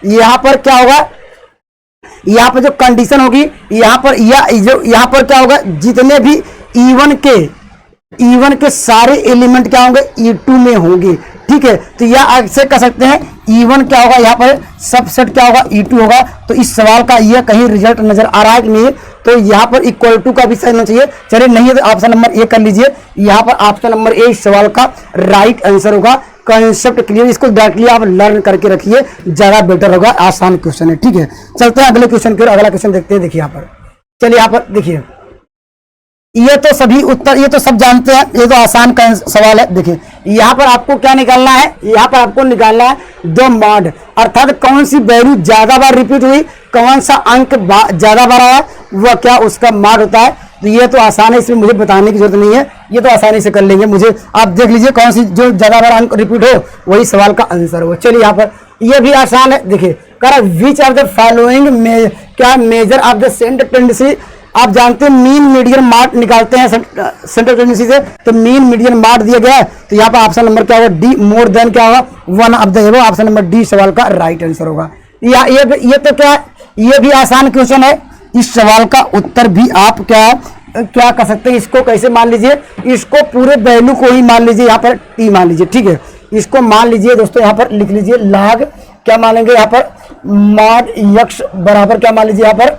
यहाँ पर क्या होगा, यहाँ पर जो कंडीशन होगी यहाँ पर या जो यहाँ पर क्या होगा, जितने भी E1 के सारे एलिमेंट क्या होंगे E2 में होंगे, ठीक है। तो यह ऐसे कर सकते हैं E1 क्या होगा, यहाँ पर सबसेट क्या होगा E2 होगा। तो इस सवाल का यह कहीं रिजल्ट नजर आ रहा है कि नहीं, तो यहाँ पर इक्वल टू का भी सही होना चाहिए। चलिए नहीं है तो ऑप्शन नंबर ए कर लीजिए, यहाँ पर ऑप्शन नंबर ए इस सवाल का राइट आंसर होगा। कंसेप्ट क्लियर, इसको डायरेक्टली आप लर्न करके रखिए, ज्यादा बेटर होगा, आसान क्वेश्चन है, ठीक है। चलते हैं अगले क्वेश्चन की ओर। अगला क्वेश्चन देखते हैं, देखिए यहाँ पर, चलिए यहाँ पर देखिए, ये तो सभी उत्तर ये तो सब जानते हैं, ये तो आसान का सवाल है। देखिए यहाँ पर आपको क्या निकालना है, यहाँ पर आपको निकालना है दो मॉड, अर्थात कौन सी वैल्यू ज्यादा बार रिपीट हुई, कौन सा अंक ज्यादा बार आया, वह क्या उसका मॉड होता है। तो ये तो आसान है, इसमें मुझे बताने की जरूरत नहीं है, ये तो आसानी से कर लेंगे। मुझे आप देख लीजिए कौन सी जो ज्यादा बार अंक रिपीट हो वही सवाल का आंसर हो। चलिए यहाँ पर ये भी आसान है, देखिए कर विच ऑफ द फॉलोइंग क्या measure of the centre tendency. आप जानते हैं मीन मीडियन मार्ट निकालते हैं सेंट्रल टेंडेंसी से, तो मीन मीडियन मार्ट दिया गया है, तो यहाँ पर ऑप्शन नंबर क्या होगा डी, मोर देन क्या होगा 1 of the above, option number D सवाल का राइट आंसर होगा। ये तो क्या, ये भी आसान क्वेश्चन है, इस सवाल का उत्तर भी आप क्या कर सकते हैं, इसको कैसे मान लीजिए, इसको पूरे वैल्यू को ही मान लीजिए, यहाँ पर टी मान लीजिए, ठीक है। इसको मान लीजिए दोस्तों, यहाँ पर लिख लीजिए log क्या मान लेंगे, यहाँ पर मॉड x बराबर क्या मान लीजिए, यहाँ पर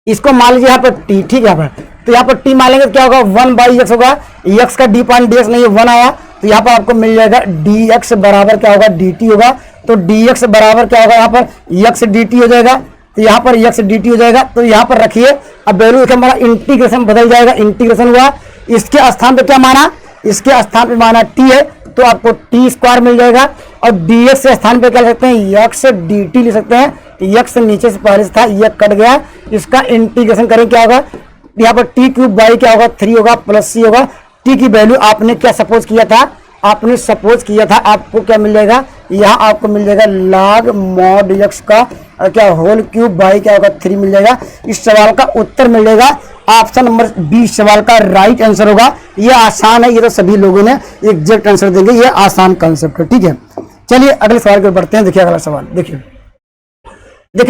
इसको मान लीजिए यहाँ पर t, ठीक है। यहाँ पर तो यहाँ पर t मान लेंगे तो क्या होगा 1/x होगा, x का d पॉइंट dx नहीं है 1 आया, तो यहाँ पर आपको मिल जाएगा dx बराबर क्या होगा dt होगा। तो dx बराबर क्या होगा, यहाँ पर x dt हो जाएगा, तो यहाँ पर x dt हो जाएगा। तो यहाँ पर रखिए, अब वैल्यू हमारा इंटीग्रेशन बदल जाएगा, इंटीग्रेशन हुआ, इसके स्थान पे क्या माना, इसके स्थान पे माना t है, तो आपको टी स्क्वायर मिल जाएगा। और dx के स्थान पे क्या लिख सकते हैं, x dt लिख सकते हैं, x नीचे से पहले से था, ये कट गया, इसका इंटीग्रेशन करें क्या होगा, यहाँ पर टी क्यूब बाई क्या होगा 3 होगा प्लस c होगा। टी की वैल्यू आपने क्या सपोज किया था, आपने सपोज किया था, आपको क्या मिल जाएगा, यहाँ आपको मिल जाएगा log mod x का क्या होल क्यूब बाई क्या होगा 3 मिल जाएगा। इस सवाल का उत्तर मिल जाएगा ऑप्शन नंबर बी सवाल का राइट आंसर होगा। ये आसान है, ये तो सभी लोगों ने एग्जैक्ट आंसर देंगे, ये आसान कंसेप्ट है, ठीक है। चलिए अगले सवाल की बढ़ते हैं, देखिए अगला सवाल देखिए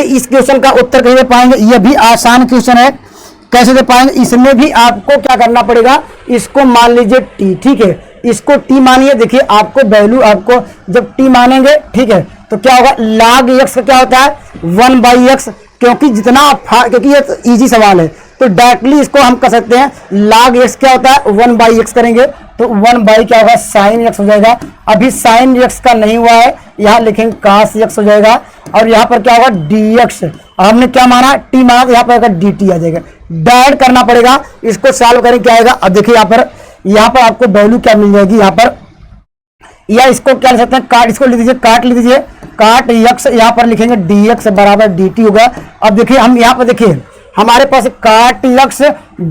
इस क्वेश्चन का उत्तर कैसे पाएंगे, ये भी आसान क्वेश्चन है, कैसे दे पाएंगे, इसमें भी आपको क्या करना पड़ेगा, इसको मान लीजिए टी, ठीक है, इसको टी मानिए। देखिए आपको वैल्यू, आपको जब टी मानेंगे, ठीक है, तो क्या होगा log x का क्या होता है 1/x, क्योंकि जितना क्योंकि ये इजी सवाल है, तो डायरेक्टली इसको हम कर सकते हैं log x क्या होता है 1/x करेंगे, तो 1 क्या होगा sin x हो जाएगा। अभी sin x का नहीं हुआ है, यहाँ लिखेंगे cos x हो जाएगा, और यहाँ पर क्या होगा dx, हमने क्या माना t माना, तो यहाँ पर dt आ जाएगा, डायरेक्ट करना पड़ेगा, इसको सॉल्व करें क्या आएगा। अब देखिए यहाँ पर आपको वैल्यू क्या मिल जाएगी, यहाँ पर या इसको क्या लिख सकते हैं, काट, इसको लिख दीजिए, काट लिख दीजिए, काट x, यहाँ पर लिखेंगे dx बराबर dt होगा। अब देखिए हम यहाँ पर देखिए हमारे पास काट x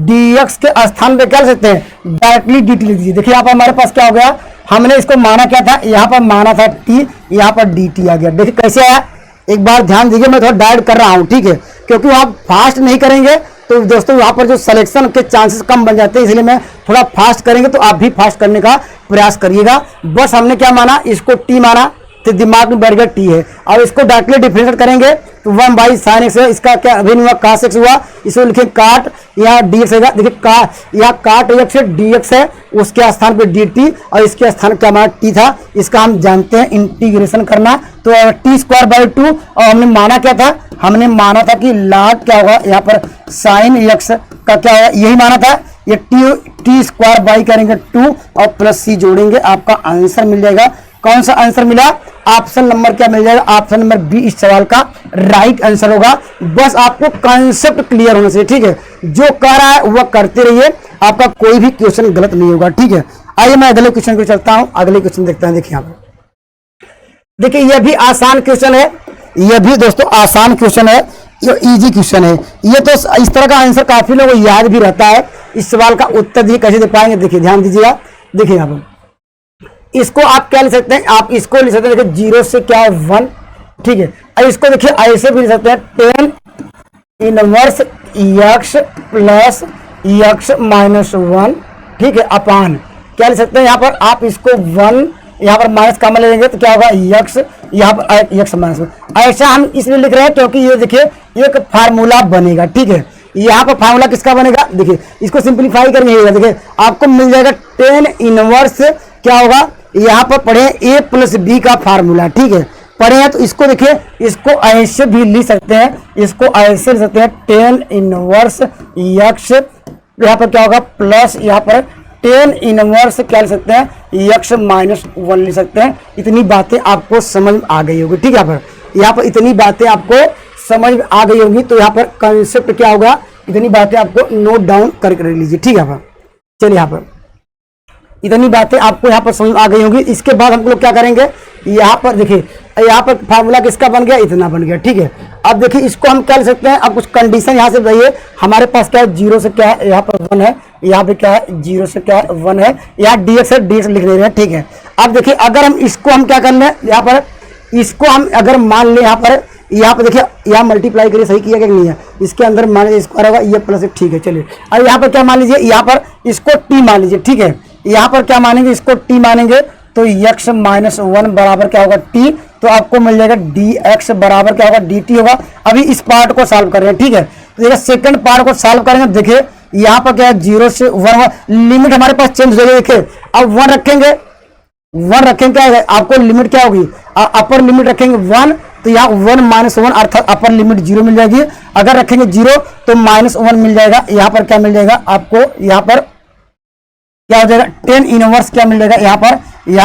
dx के स्थान पे क्या लिख सकते हैं, डायरेक्टली dt लिख दीजिए। देखिए यहाँ पर हमारे पास क्या हो गया, हमने इसको माना क्या था, यहाँ पर माना था t, यहाँ पर dt आ गया। देखिए कैसे आया, एक बार ध्यान दीजिए, मैं थोड़ा डायरेक्ट कर रहा हूँ, ठीक है, क्योंकि आप फास्ट नहीं करेंगे तो दोस्तों यहाँ पर जो सिलेक्शन के चांसेस कम बन जाते हैं, इसलिए मैं थोड़ा फास्ट करेंगे, तो आप भी फास्ट करने का प्रयास करिएगा। बस हमने क्या माना, इसको टी माना, तो दिमाग में बैठ गया टी है। अब इसको डायरेक्टली डिफरेंशिएट करेंगे तो 1/sin x है, इसका क्या अभी हुआ cos x हुआ, इसको लिखे काट, यहाँ dx है, देखिए यहाँ काट x है dx है, उसके स्थान पे dt, और इसके स्थान क्या हमारा t था, इसका हम जानते हैं इंटीग्रेशन करना, तो t²/2, और हमने माना क्या था, हमने माना था कि log क्या होगा, यहाँ पर sin x का क्या होगा, यही माना था, ये t² करेंगे 2 और प्लस c जोड़ेंगे, आपका आंसर मिल जाएगा। कौन सा आंसर मिला, ऑप्शन नंबर क्या मिल जाएगा, ऑप्शन नंबर बी इस सवाल का राइट आंसर होगा। बस आपको कॉन्सेप्ट क्लियर होना चाहिए, ठीक है, जो कह रहा है वह करते रहिए, आपका कोई भी क्वेश्चन गलत नहीं होगा, ठीक है। आइए मैं अगले क्वेश्चन को चलता हूं, अगले क्वेश्चन देखते हैं। देखिए यहाँ पर देखिए यह भी आसान क्वेश्चन है, यह भी दोस्तों आसान क्वेश्चन है, ये इजी क्वेश्चन है, ये तो इस तरह का आंसर काफी लोगों को याद भी रहता है। इस सवाल का उत्तर दिए कैसे दे पाएंगे, देखिए ध्यान दीजिएगा, देखिए यहाँ पर इसको आप क्या लिख सकते हैं, आप इसको लिख सकते हैं, देखिए 0 से क्या है 1, ठीक है, और इसको देखिए ऐसे भी लिख सकते हैं 10 inverse x plus x minus one, ठीक है, अपान क्या लिख सकते हैं यहाँ पर आप इसको वन यहाँ पर माइनस कॉमन ले लेंगे तो क्या होगा एक्स, यहाँ पर एक्स माइनस वन। ऐसा हम इसलिए लिख रहे हैं क्योंकि ये देखिए एक फार्मूला बनेगा, ठीक है। यहाँ पर फार्मूला किसका बनेगा, देखिए इसको सिंप्लीफाई करेंगे, देखिए आपको मिल जाएगा टेन इनवर्स क्या होगा, यहाँ पर पढ़े ए प्लस बी का फार्मूला, ठीक है, पढ़े हैं तो इसको देखिए, इसको ऐसे भी लिख सकते हैं, इसको ऐसे लिख सकते हैं टेन इनवर्स एक्स, यहाँ पर क्या होगा प्लस यहाँ पर टेन इनवर्स क्या लिख सकते हैं एक्स माइनस वन लिख सकते हैं। इतनी बातें आपको समझ में आ गई होगी, ठीक है। यहाँ पर इतनी बातें आपको समझ में आ गई होगी, तो यहाँ पर कंसेप्ट क्या होगा, इतनी बातें आपको नोट डाउन करके रख लीजिए, ठीक है। चलिए यहाँ पर इतनी बातें आपको यहाँ पर समझ में आ गई होंगी। इसके बाद हम लोग क्या करेंगे, यहाँ पर देखिए यहाँ पर फार्मूला किसका बन गया, इतना बन गया, ठीक है। अब देखिए इसको हम क्या लिख सकते हैं, अब कुछ कंडीशन यहाँ से बताइए, हमारे पास क्या है, जीरो से क्या है, यहाँ पर वन है, यहाँ पे क्या है, जीरो से क्या है, वन है, यहाँ डीएक्स है, डीएक्स लिख रहे हैं, ठीक है। अब देखिए अगर हम इसको हम क्या कर लें, यहाँ पर इसको हम अगर मान लें, यहाँ पर देखिए यहाँ मल्टीप्लाई करिए, सही किया कि नहीं है, इसके अंदर मान लीजिए स्क्वायर होगा ये प्लस, ठीक है। चलिए अब यहाँ पर क्या मान लीजिए, यहाँ पर इसको टी मान लीजिए, ठीक है। यहाँ पर क्या मानेंगे, इसको टी मानेंगे तो एक्स माइनस वन बराबर क्या होगा टी, तो आपको मिल जाएगा डी एक्स बराबर क्या होगा डी टी होगा। अभी इस पार्ट को सॉल्व कर रहे हैं, ठीक है। तो देखिए सेकंड पार्ट को सॉल्व करेंगे, देखिए यहाँ पर क्या है, जीरो से वन, लिमिट हमारे पास चेंज हो जाएगी, देखिए अब वन रखेंगे, क्या है आपको लिमिट क्या होगी, अपर लिमिट रखेंगे वन, तो यहाँ वन माइनस वन अर्थात अपर लिमिट जीरो मिल जाएगी। अगर रखेंगे जीरो तो माइनस वन मिल जाएगा, यहाँ पर क्या मिल जाएगा आपको, यहाँ पर क्या हो जाएगा टेन इनवर्स क्या मिल जाएगा, यहाँ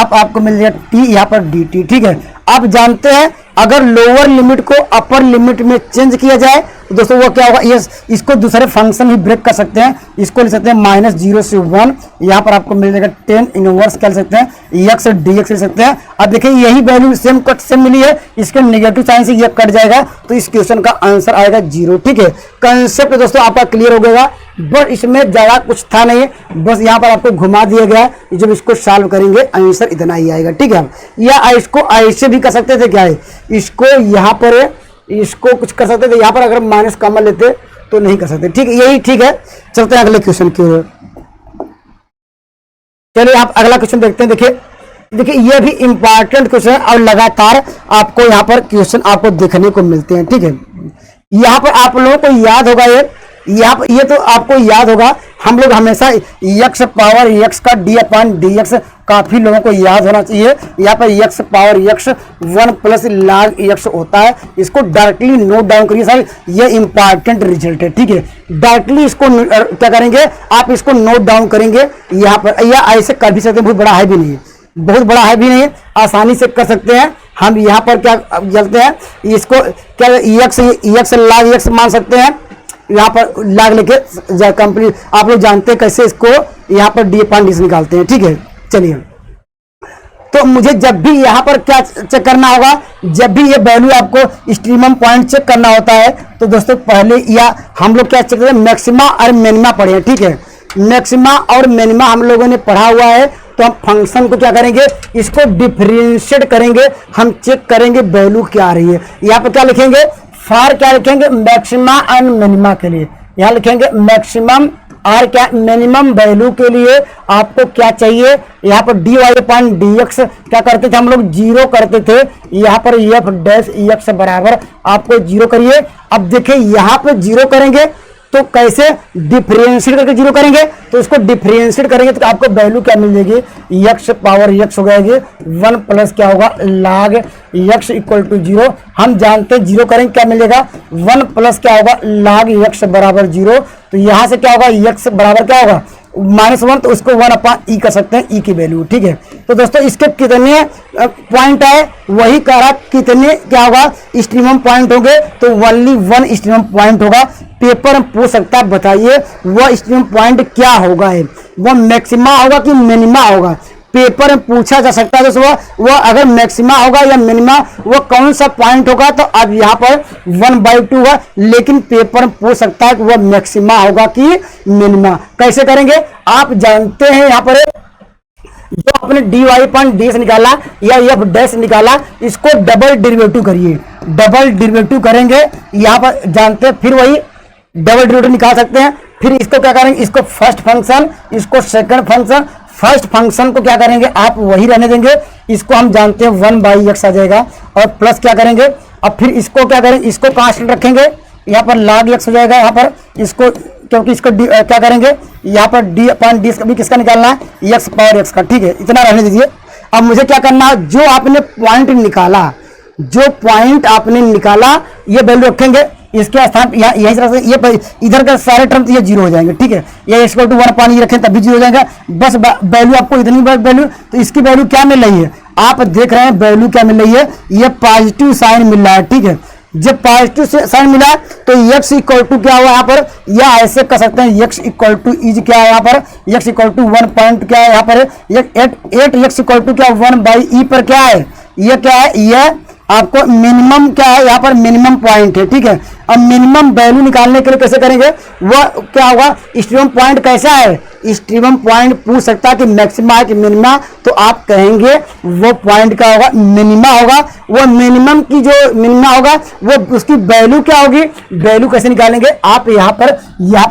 पर आपको मिल जाएगा टी, यहाँ पर डी टी, ठीक है। आप जानते हैं अगर लोअर लिमिट को अपर लिमिट में चेंज किया जाए तो दोस्तों वो क्या होगा, ये इसको दूसरे फंक्शन ही ब्रेक कर सकते हैं, इसको लिख सकते हैं माइनस जीरो से वन, यहाँ पर आपको मिल जाएगा टेन इनवर्स क्या लिख सकते हैं एक्स डी एक्स लिख सकते हैं। अब देखिए यही वैल्यू सेम कट से मिली है, इसके नेगेटिव साइन से ये कट जाएगा, तो इस क्वेश्चन का आंसर आएगा जीरो, ठीक है। कंसेप्ट दोस्तों आपका क्लियर हो गया, बस इसमें ज्यादा कुछ था नहीं, बस यहाँ पर आपको घुमा दिया गया, जब इसको सॉल्व करेंगे आंसर इतना ही आएगा, ठीक है। या इसको ऐसे भी कर सकते थे, क्या है इसको यहाँ पर इसको कुछ कर सकते थे, यहाँ पर अगर माइनस कॉमन लेते तो नहीं कर सकते, ठीक है, यही ठीक है। चलते हैं अगले क्वेश्चन की ओर। चलिए आप अगला क्वेश्चन देखते हैं। देखिए ये भी इंपॉर्टेंट क्वेश्चन है और लगातार आपको यहाँ पर क्वेश्चन आपको देखने को मिलते हैं, ठीक है। यहाँ पर आप लोगों को याद होगा, ये तो आपको याद होगा, हम लोग हमेशा एक्स पावर एक्स का डी अपॉन डी एक्स काफी लोगों को याद होना चाहिए। यहाँ पर x power x one plus लाग एक्स होता है, इसको डायरेक्टली नोट डाउन करिए सर, ये इंपॉर्टेंट रिजल्ट है, ठीक है। डायरेक्टली इसको क्या करेंगे, आप इसको नोट डाउन करेंगे यहाँ पर, या ऐसे कर भी सकते हैं, बहुत बड़ा है भी नहीं, बहुत बड़ा है भी नहीं, आसानी से कर सकते हैं। हम यहाँ पर क्या चलते हैं, इसको क्या एक्स लाग एक्स मान सकते हैं, यहाँ पर लाग लेके कंप्लीट, आप लोग जानते हैं कैसे इसको यहाँ पर डी अपॉन डी निकालते हैं, ठीक है। चलिए तो मुझे जब भी यहाँ पर क्या चेक करना होगा, जब भी ये वैल्यू आपको स्ट्रीमम पॉइंट चेक करना होता है तो दोस्तों पहले या हम लोग क्या चेक करते हैं, मैक्सिमा और मिनिमा पढ़े हैं, ठीक है। मैक्सिमा और मिनिमा हम लोगों ने पढ़ा हुआ है, तो हम फंक्शन को क्या करेंगे, इसको डिफरेंशिएट करेंगे, हम चेक करेंगे वैल्यू क्या आ रही है। यहाँ पर क्या लिखेंगे, फॉर क्या लिखेंगे, मैक्सिमा एंड मिनिमा के लिए यहाँ लिखेंगे मैक्सिमम और क्या मिनिमम वैल्यू के लिए आपको क्या चाहिए, यहाँ पर d y upon d x क्या करते थे हम लोग, जीरो करते थे, यहाँ पर एफ डैश एक्स बराबर आपको जीरो करिए। अब देखिए यहाँ पे जीरो करेंगे तो कैसे डिफरेंशिएट करके जीरो करेंगे, तो इसको डिफरेंशिएट करेंगे तो आपको वैल्यू क्या मिल जाएगी, एक्स पावर एक्स हो जाएगी, वन प्लस क्या होगा लाग एक्स इक्वल टू जीरो। हम जानते हैं जीरो करेंगे क्या मिलेगा, वन प्लस क्या होगा लाग एक्स बराबर जीरो, तो यहाँ से क्या होगा एक्स बराबर क्या होगा माइनस वन, तो उसको वन अपॉन ई कर सकते हैं, ई की वैल्यू, ठीक है। तो दोस्तों इसके कितने पॉइंट है वही कह रहा, कितने क्या होगा स्ट्रीमम पॉइंट होंगे, तो ओनली वन स्ट्रीमम पॉइंट होगा। पेपर में पूछ सकता है बताइए वो स्ट्रीमम पॉइंट क्या होगा, है वो मैक्सिमा होगा कि मिनिमा होगा, पेपर में पूछा जा सकता है। दोस्तों वो अगर मैक्सिमा होगा या मिनिमा, वो कौन सा पॉइंट होगा, तो अब यहाँ पर 1/2 है, लेकिन पेपर में पूछ सकता है कि वो मैक्सिमा होगा कि मिनिमा। कैसे करेंगे आप जानते हैं, यहाँ पर जो आपने dy अपॉन ds निकाला या f डैश निकाला, इसको डबल डेरिवेटिव करिए। डबल डेरिवेटिव करेंगे, यहाँ पर जानते हैं, फिर वही डबल डेरिवेटिव निकाल सकते हैं। फिर इसको क्या करेंगे, इसको फर्स्ट फंक्शन, इसको सेकंड फंक्शन। फर्स्ट फंक्शन को क्या करेंगे, आप वही रहने देंगे, इसको हम जानते हैं 1/x आ जाएगा, और प्लस क्या करेंगे, अब फिर इसको क्या करेंगे, इसको कांस्टेंट रखेंगे, यहाँ पर log x हो जाएगा। यहाँ पर इसको, क्योंकि इसको क्या करेंगे, यहाँ पर d अपॉन डी भी किसका निकालना है, x पावर x का। ठीक है, इतना रहने दीजिए। अब मुझे क्या करना है, जो आपने पॉइंट निकाला, जो पॉइंट आपने निकाला, ये वैल्यू रखेंगे इसके स्थान पर, यही तरह से ये इधर का सारे टर्म ये जीरो हो जाएंगे। ठीक है, ये इक्वल टू 1 पानी रखें तब भी जीरो हो जाएगा। बस वैल्यू आपको इतनी वैल्यू, तो इसकी वैल्यू क्या मिल रही है, आप देख रहे हैं वैल्यू क्या मिल रही है, ये पॉजिटिव साइन मिल रहा है। ठीक है, जब पॉजिटिव साइन मिला तो x इक्वल टू क्या हुआ यहाँ पर, या ऐसे कर सकते हैं x इक्वल टू इज क्या है यहाँ पर, x इक्वल टू 1 पॉइंट क्या है यहाँ पर, 8 x इक्वल टू क्या 1/e पर क्या है, ये क्या है, ये आपको मिनिमम क्या है यहाँ पर, मिनिमम पॉइंट है। ठीक है, अब मिनिमम वैल्यू निकालने के लिए कैसे करेंगे, वह क्या होगा, एक्सट्रीम पॉइंट कैसा है, एक्सट्रीम पॉइंट पूछ सकता है कि मैक्सिमा है कि मिनिमा, तो आप कहेंगे वो पॉइंट क्या होगा, मिनिमा होगा। वो मिनिमम की जो मिनिमा होगा वो उसकी वैल्यू क्या होगी, वैल्यू कैसे निकालेंगे आप, यहाँ पर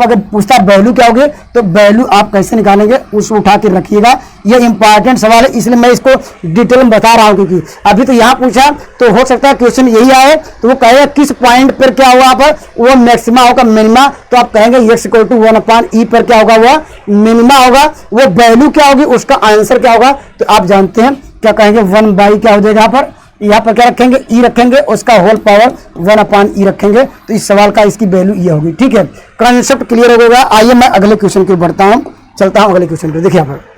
अगर पूछता है वैल्यू क्या होगी, तो वैल्यू आप कैसे निकालेंगे उसको उठा के रखिएगा। ये इंपॉर्टेंट सवाल है, इसलिए मैं इसको डिटेल में बता रहा हूँ, क्योंकि अभी तो यहाँ पूछा तो हो सकता है क्वेश्चन यही आए, तो वो कहेगा किस पॉइंट पर क्या होगा, पर वो मैक्सिमा होगा मिनिमा, तो आप कहेंगे x इक्वल टू 1/e पर क्या होगा, वह मिनिमा होगा। वो वैल्यू क्या होगी, उसका आंसर क्या होगा, तो आप जानते हैं क्या कहेंगे, 1 क्या हो जाएगा, यहाँ पर क्या रखेंगे, e रखेंगे, उसका होल पावर 1/e रखेंगे, तो इस सवाल का इसकी वैल्यू ये होगी। ठीक है, कॉन्सेप्ट क्लियर हो गया। आइए मैं अगले क्वेश्चन की बढ़ता हूँ, चलता हूँ अगले क्वेश्चन पे। देखिए यहाँ पर,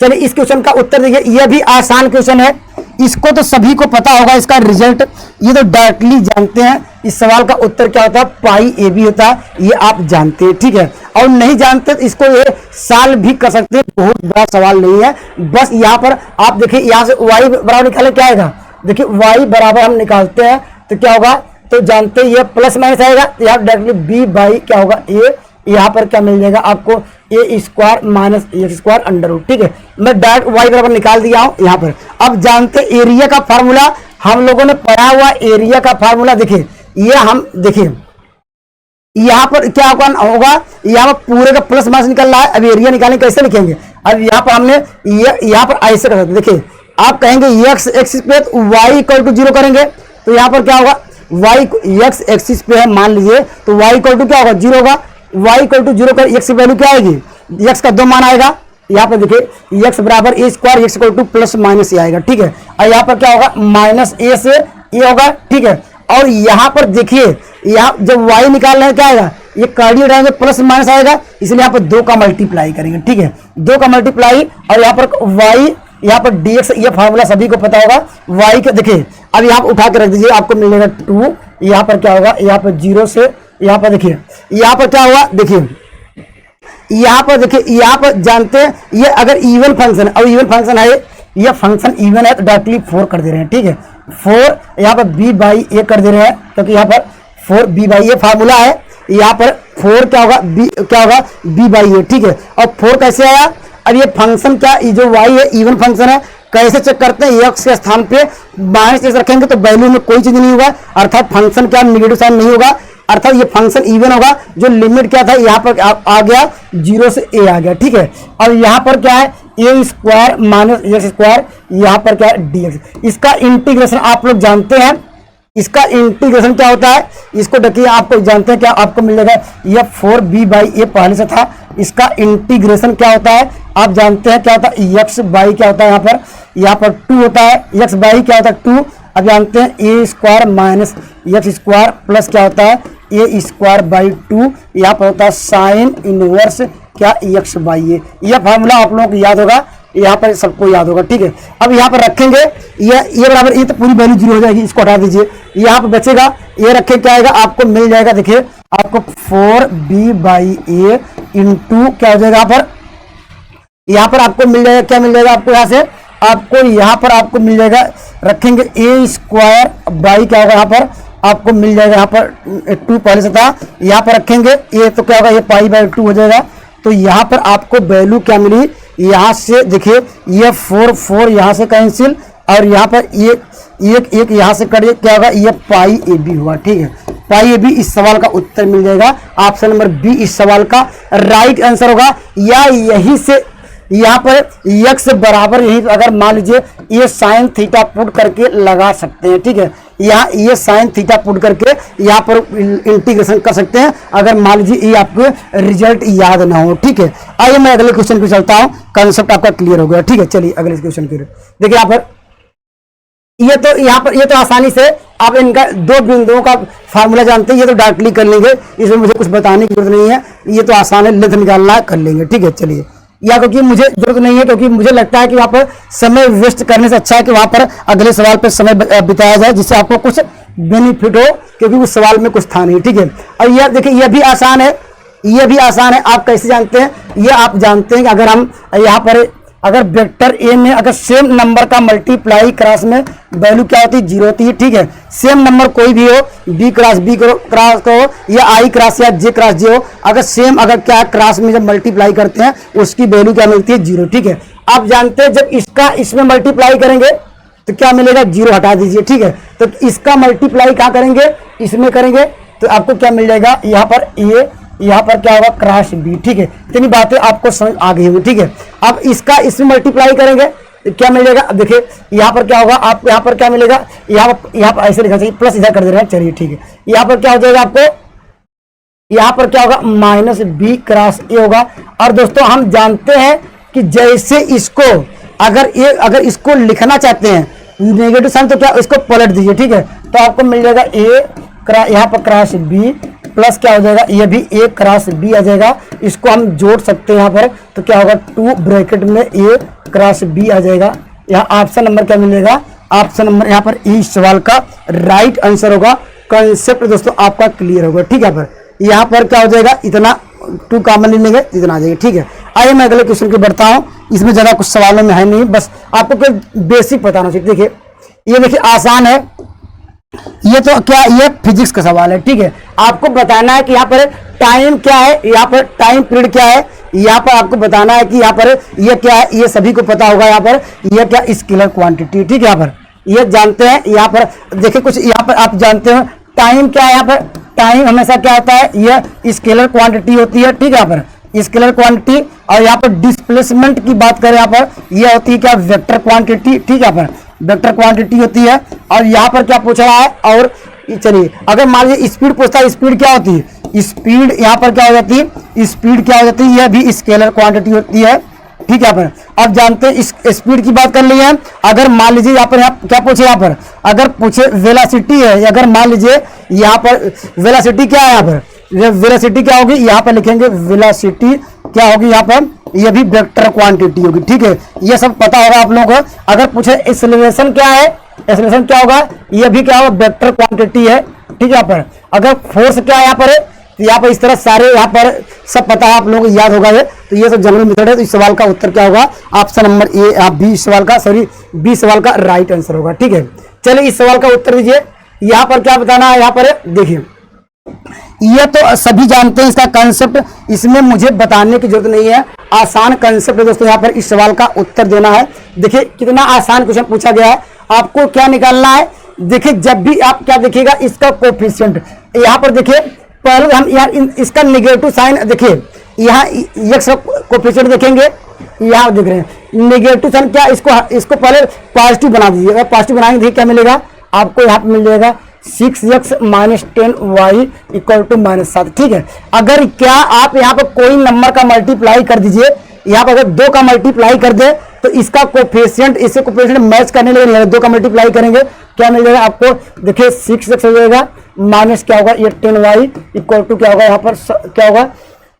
चलिए इस क्वेश्चन का उत्तर देखिए, यह भी आसान क्वेश्चन है, इसको तो सभी को पता होगा, इसका रिजल्ट ये तो डायरेक्टली जानते हैं। इस सवाल का उत्तर क्या होता है, पाई ए बी होता है, ये आप जानते हैं। ठीक है, और नहीं जानते तो इसको ये साल भी कर सकते हैं, बहुत बड़ा सवाल नहीं है। बस यहाँ पर आप देखिए, यहाँ से y बराबर निकाले क्या आएगा, देखिए y बराबर हम निकालते हैं तो क्या होगा, तो जानते हैं ये प्लस माइनस आएगा, यहाँ डायरेक्टली b क्या होगा a, यहाँ पर क्या मिल जाएगा आपको, a square minus x square under root. ठीक है, मैं डायरेक्ट y बराबर निकाल दिया हूँ यहाँ पर। अब जानते एरिया का फार्मूला, हम लोगों ने पढ़ा हुआ एरिया का फार्मूला, देखिए ये हम देखिए यहाँ पर क्या होगा, यहाँ पर पूरे का प्लस माइनस निकल रहा है। अब एरिया निकालने कैसे लिखेंगे, अब यहाँ पर हमने यहाँ पर ऐसे कर सकते, देखिए आप कहेंगे x एक्सिस पे y इक्वल टू 0 करेंगे, तो यहाँ पर क्या होगा, y x एक्सिस पे है मान लीजिए, तो y इक्वल टू क्या होगा, 0 होगा। y इक्वल टू 0 कर x की वैल्यू क्या आएगी, x का 2 मान आएगा। यहाँ पर देखिए x बराबर a square, x equal to plus minus a आएगा। ठीक है, और यहाँ पर क्या होगा, माइनस a से a होगा। ठीक है, और यहाँ पर देखिए, यहाँ जब y निकाल रहे हैं क्या आएगा, ये कार्डियो डालेंगे प्लस माइनस आएगा, इसलिए यहाँ पर 2 का मल्टीप्लाई करेंगे। ठीक है, 2 का मल्टीप्लाई, और यहाँ पर y, यहाँ पर dx, ये फार्मूला सभी को पता होगा। y के देखिए, अब यहाँ पर उठा के रख दीजिए, आपको मिलेगा 2, यहाँ पर क्या होगा, यहाँ पर 0 से यहाँ पर देखिए, यहाँ पर क्या हुआ, देखिए यहाँ पर देखिए, यहाँ पर जानते हैं ये अगर इवन फंक्शन, अब इवन फंक्शन है, ये फंक्शन इवन है तो डायरेक्टली 4 कर दे रहे हैं। ठीक है, 4 यहाँ पर b/a कर दे रहे हैं, क्योंकि यहाँ पर 4 b/a फार्मूला है, यहाँ पर 4 क्या होगा, b/a। ठीक है, और 4 कैसे आया, अब ये फंक्शन क्या, ये जो y है इवन फंक्शन है, कैसे चेक करते हैं, x के स्थान पे माइनस रखेंगे तो वैल्यू में कोई चीज नहीं होगा, अर्थात फंक्शन क्या निगेटिव साइन नहीं होगा, अर्थात ये फंक्शन इवन होगा। जो लिमिट क्या था, यहाँ पर आ गया 0 से a आ गया। ठीक है, और यहाँ पर क्या है, a square minus x square, यहाँ पर क्या है dx। इसका इंटीग्रेशन आप लोग जानते हैं, इसका इंटीग्रेशन क्या होता है, इसको देखिए आपको जानते हैं क्या, आपको मिल जाएगा यह 4b/a पहले से था, इसका इंटीग्रेशन क्या होता है आप जानते हैं क्या होता है, x/, क्या होता है यहाँ पर 2 होता है, x/, क्या होता है 2। अब जानते हैं a square minus x square plus क्या होता है a स्क्वायर/2, यहाँ पर होता है साइन इनवर्स क्या x/a। यह फार्मूला आप लोगों को याद होगा, यहाँ पर सबको याद होगा। ठीक है, अब यहाँ पर रखेंगे ये बराबर, ये तो पूरी वैल्यू 0 हो जाएगी, इसको हटा दीजिए, यहाँ पर बचेगा, ये रखें क्या आएगा, आपको मिल जाएगा, देखिए आपको 4b/a इंटू क्या हो जाएगा, यहाँ पर आपको मिल जाएगा, क्या मिल जाएगा आपको, यहाँ से आपको यहाँ पर आपको मिल जाएगा, रखेंगे a स्क्वायर बाई क्या होगा, यहाँ पर आपको मिल जाएगा, यहाँ पर 2 पहले से था, यहाँ पर रखेंगे a, तो क्या होगा, ये π/2 हो जाएगा। तो यहाँ पर आपको वैल्यू क्या मिली, यहाँ से देखिए ये 4 4 यहाँ से कैंसिल, और यहाँ पर एक यहाँ से कट क्या होगा, ये पाई ए बी हुआ। ठीक है, पाई ए बी इस सवाल का उत्तर मिल जाएगा। ऑप्शन नंबर बी इस सवाल का राइट आंसर होगा। या यही से यहाँ पर यक्स बराबर यही अगर मान लीजिए ये साइन थीटा पुट करके लगा सकते हैं। ठीक है, यहाँ ये साइन थीटा पुट करके यहाँ पर इंटीग्रेशन कर सकते हैं, अगर मान लीजिए ये आपको रिजल्ट याद ना हो। ठीक है, आइए मैं अगले क्वेश्चन पे चलता हूँ, कंसेप्ट आपका क्लियर हो गया। ठीक है, चलिए अगले क्वेश्चन की देखिए यहाँ पर ये तो आसानी से आप इनका दो बिंदुओं का फार्मूला जानते हैं, ये तो डायरेक्टली कर लेंगे, इसमें मुझे कुछ बताने की जरूरत नहीं है, ये तो आसान है, लेंथ निकालना है कर लेंगे। ठीक है, चलिए या क्योंकि मुझे जरूरत नहीं है, क्योंकि मुझे लगता है कि वहां पर समय वेस्ट करने से अच्छा है कि वहां पर अगले सवाल पर समय बिताया जाए, जिससे आपको कुछ बेनिफिट हो, क्योंकि उस सवाल में कुछ था नहीं। ठीक है, और यह देखिए ये भी आसान है, ये भी आसान है। आप कैसे जानते हैं, ये आप जानते हैं कि अगर हम यहाँ पर अगर वेक्टर ए में अगर सेम नंबर का मल्टीप्लाई क्रॉस में वैल्यू क्या होती है, 0 होती है। ठीक है, सेम नंबर कोई भी हो, बी क्रॉस क्रॉस हो या आई क्रॉस या जे क्रॉस जे हो, अगर सेम अगर क्या क्रॉस में जब मल्टीप्लाई करते हैं उसकी वैल्यू क्या मिलती है, 0। ठीक है, आप जानते हैं जब इसका इसमें मल्टीप्लाई करेंगे तो क्या मिलेगा, 0 हटा दीजिए। ठीक है, तो इसका मल्टीप्लाई क्या करेंगे, इसमें करेंगे तो आपको क्या मिल जाएगा, यहाँ पर ए, यहाँ पर क्या होगा क्रॉस बी। ठीक है, इतनी बातें आपको समझ आ गई होगी। ठीक है, अब इसका इसमें मल्टीप्लाई करेंगे तो क्या मिल जाएगा, देखिए यहाँ पर क्या होगा, आप यहाँ पर क्या मिलेगा, यहाँ पर ऐसे लिखा चाहिए, प्लस इधर कर दे रहे हैं। चलिए ठीक है, यहाँ पर क्या हो जाएगा आपको, यहाँ पर क्या होगा माइनस बी क्रॉस ए होगा। और दोस्तों हम जानते हैं कि जैसे इसको अगर इसको लिखना चाहते हैं नेगेटिव साइन, तो क्या इसको पलट दीजिए। ठीक है, तो आपको मिल जाएगा ए यहाँ पर क्रॉस बी प्लस क्या हो जाएगा, ये भी ए क्रॉस बी आ जाएगा। इसको हम जोड़ सकते हैं यहाँ पर, तो क्या होगा 2 ब्रैकेट में ए क्रॉस बी आ जाएगा। यहाँ ऑप्शन नंबर क्या मिलेगा, ऑप्शन नंबर यहाँ पर इस सवाल का राइट आंसर होगा। कंसेप्ट दोस्तों आपका क्लियर होगा। ठीक है, पर यहाँ पर क्या हो जाएगा, इतना 2 कॉमन ले लेंगे, इतना आ जाएगा। ठीक है, आइए मैं अगले क्वेश्चन की बढ़ता हूँ, इसमें ज़्यादा कुछ सवालों में है नहीं, बस आपको कोई बेसिक बताना चाहिए। देखिए ये देखिए आसान है, ये तो क्या ये फिजिक्स का सवाल है। ठीक है, आपको बताना है कि यहाँ पर टाइम क्या है, यहाँ पर टाइम पीरियड क्या है, यहाँ पर आपको बताना है कि यहाँ पर ये क्या है, ये सभी को पता होगा। यहाँ पर ये क्या स्केलर क्वांटिटी। ठीक है, यहाँ पर ये जानते हैं। यहाँ पर देखिए कुछ यहाँ पर आप जानते हो टाइम क्या है, यहाँ पर टाइम हमेशा क्या होता है, ये स्केलर क्वांटिटी होती है। ठीक है, यहाँ पर स्केलर क्वांटिटी, और यहाँ पर डिस्प्लेसमेंट की बात करें यहाँ पर यह होती है क्या वेक्टर क्वांटिटी। ठीक है, यहाँ पर वेक्टर क्वांटिटी होती है। और यहाँ पर क्या पूछ रहा है, और चलिए अगर मान लीजिए स्पीड पूछता है, स्पीड क्या होती है, स्पीड यहाँ पर क्या हो जाती है, स्पीड क्या हो जाती है, यह भी स्केलर क्वांटिटी होती है। ठीक है, यहाँ पर अब जानते हैं इस स्पीड की बात कर ली है। अगर मान लीजिए यहाँ पर क्या पूछे, यहाँ पर अगर पूछे वेलोसिटी है, अगर मान लीजिए यहाँ पर वेलोसिटी क्या है, यहाँ पर वेलोसिटी क्या होगी, यहाँ पर लिखेंगे वेलोसिटी क्या होगी, यहाँ पर यह भी वेक्टर क्वांटिटी होगी। ठीक है, ये सब पता होगा आप लोगों को। अगर पूछे एक्सेलरेशन क्या है, एक्सेलरेशन क्या होगा, यह भी क्या होगा वेक्टर क्वांटिटी है। ठीक है, यहाँ पर अगर फोर्स क्या है, यहाँ पर तो यहाँ पर इस तरह सारे यहाँ पर सब पता है आप लोगों को, याद होगा ये, तो ये सब जनरल मेथड है। तो इस सवाल का उत्तर क्या होगा, ऑप्शन नंबर ए बी सवाल का बी सवाल का राइट आंसर होगा। ठीक है, चलिए इस सवाल का उत्तर दीजिए। यहाँ पर क्या बताना है, यहाँ पर देखिए ये तो सभी जानते हैं इसका कंसेप्ट, इसमें मुझे बताने की जरूरत नहीं है, आसान कंसेप्ट है दोस्तों। यहाँ पर इस सवाल का उत्तर देना है। देखिए कितना आसान क्वेश्चन पूछा गया है, आपको क्या निकालना है। देखिए जब भी आप क्या देखिएगा इसका कोफिशिएंट, यहाँ पर देखिए पहले हम यार इसका नेगेटिव साइन देखिए, यहाँ एक्स कोफिशिएंट देखेंगे, यहाँ देख रहे हैं नेगेटिव साइन क्या, इसको पहले पॉजिटिव बना दीजिए। अगर पॉजिटिव बनाएंगे देखिए क्या मिलेगा आपको, यहाँ पर मिल जाएगा 6x minus 10y equal to -7। ठीक है, अगर क्या आप यहाँ पर कोई नंबर का मल्टीप्लाई कर दीजिए, यहाँ पर अगर 2 का मल्टीप्लाई कर दे तो इसका कोफिशिएंट इससे कोफिशिएंट मैच करने लगे, 2 का मल्टीप्लाई करेंगे क्या मिल जाएगा आपको, देखिए 6x हो जाएगा माइनस क्या होगा ये 10y इक्वल टू क्या होगा, यहाँ पर क्या होगा,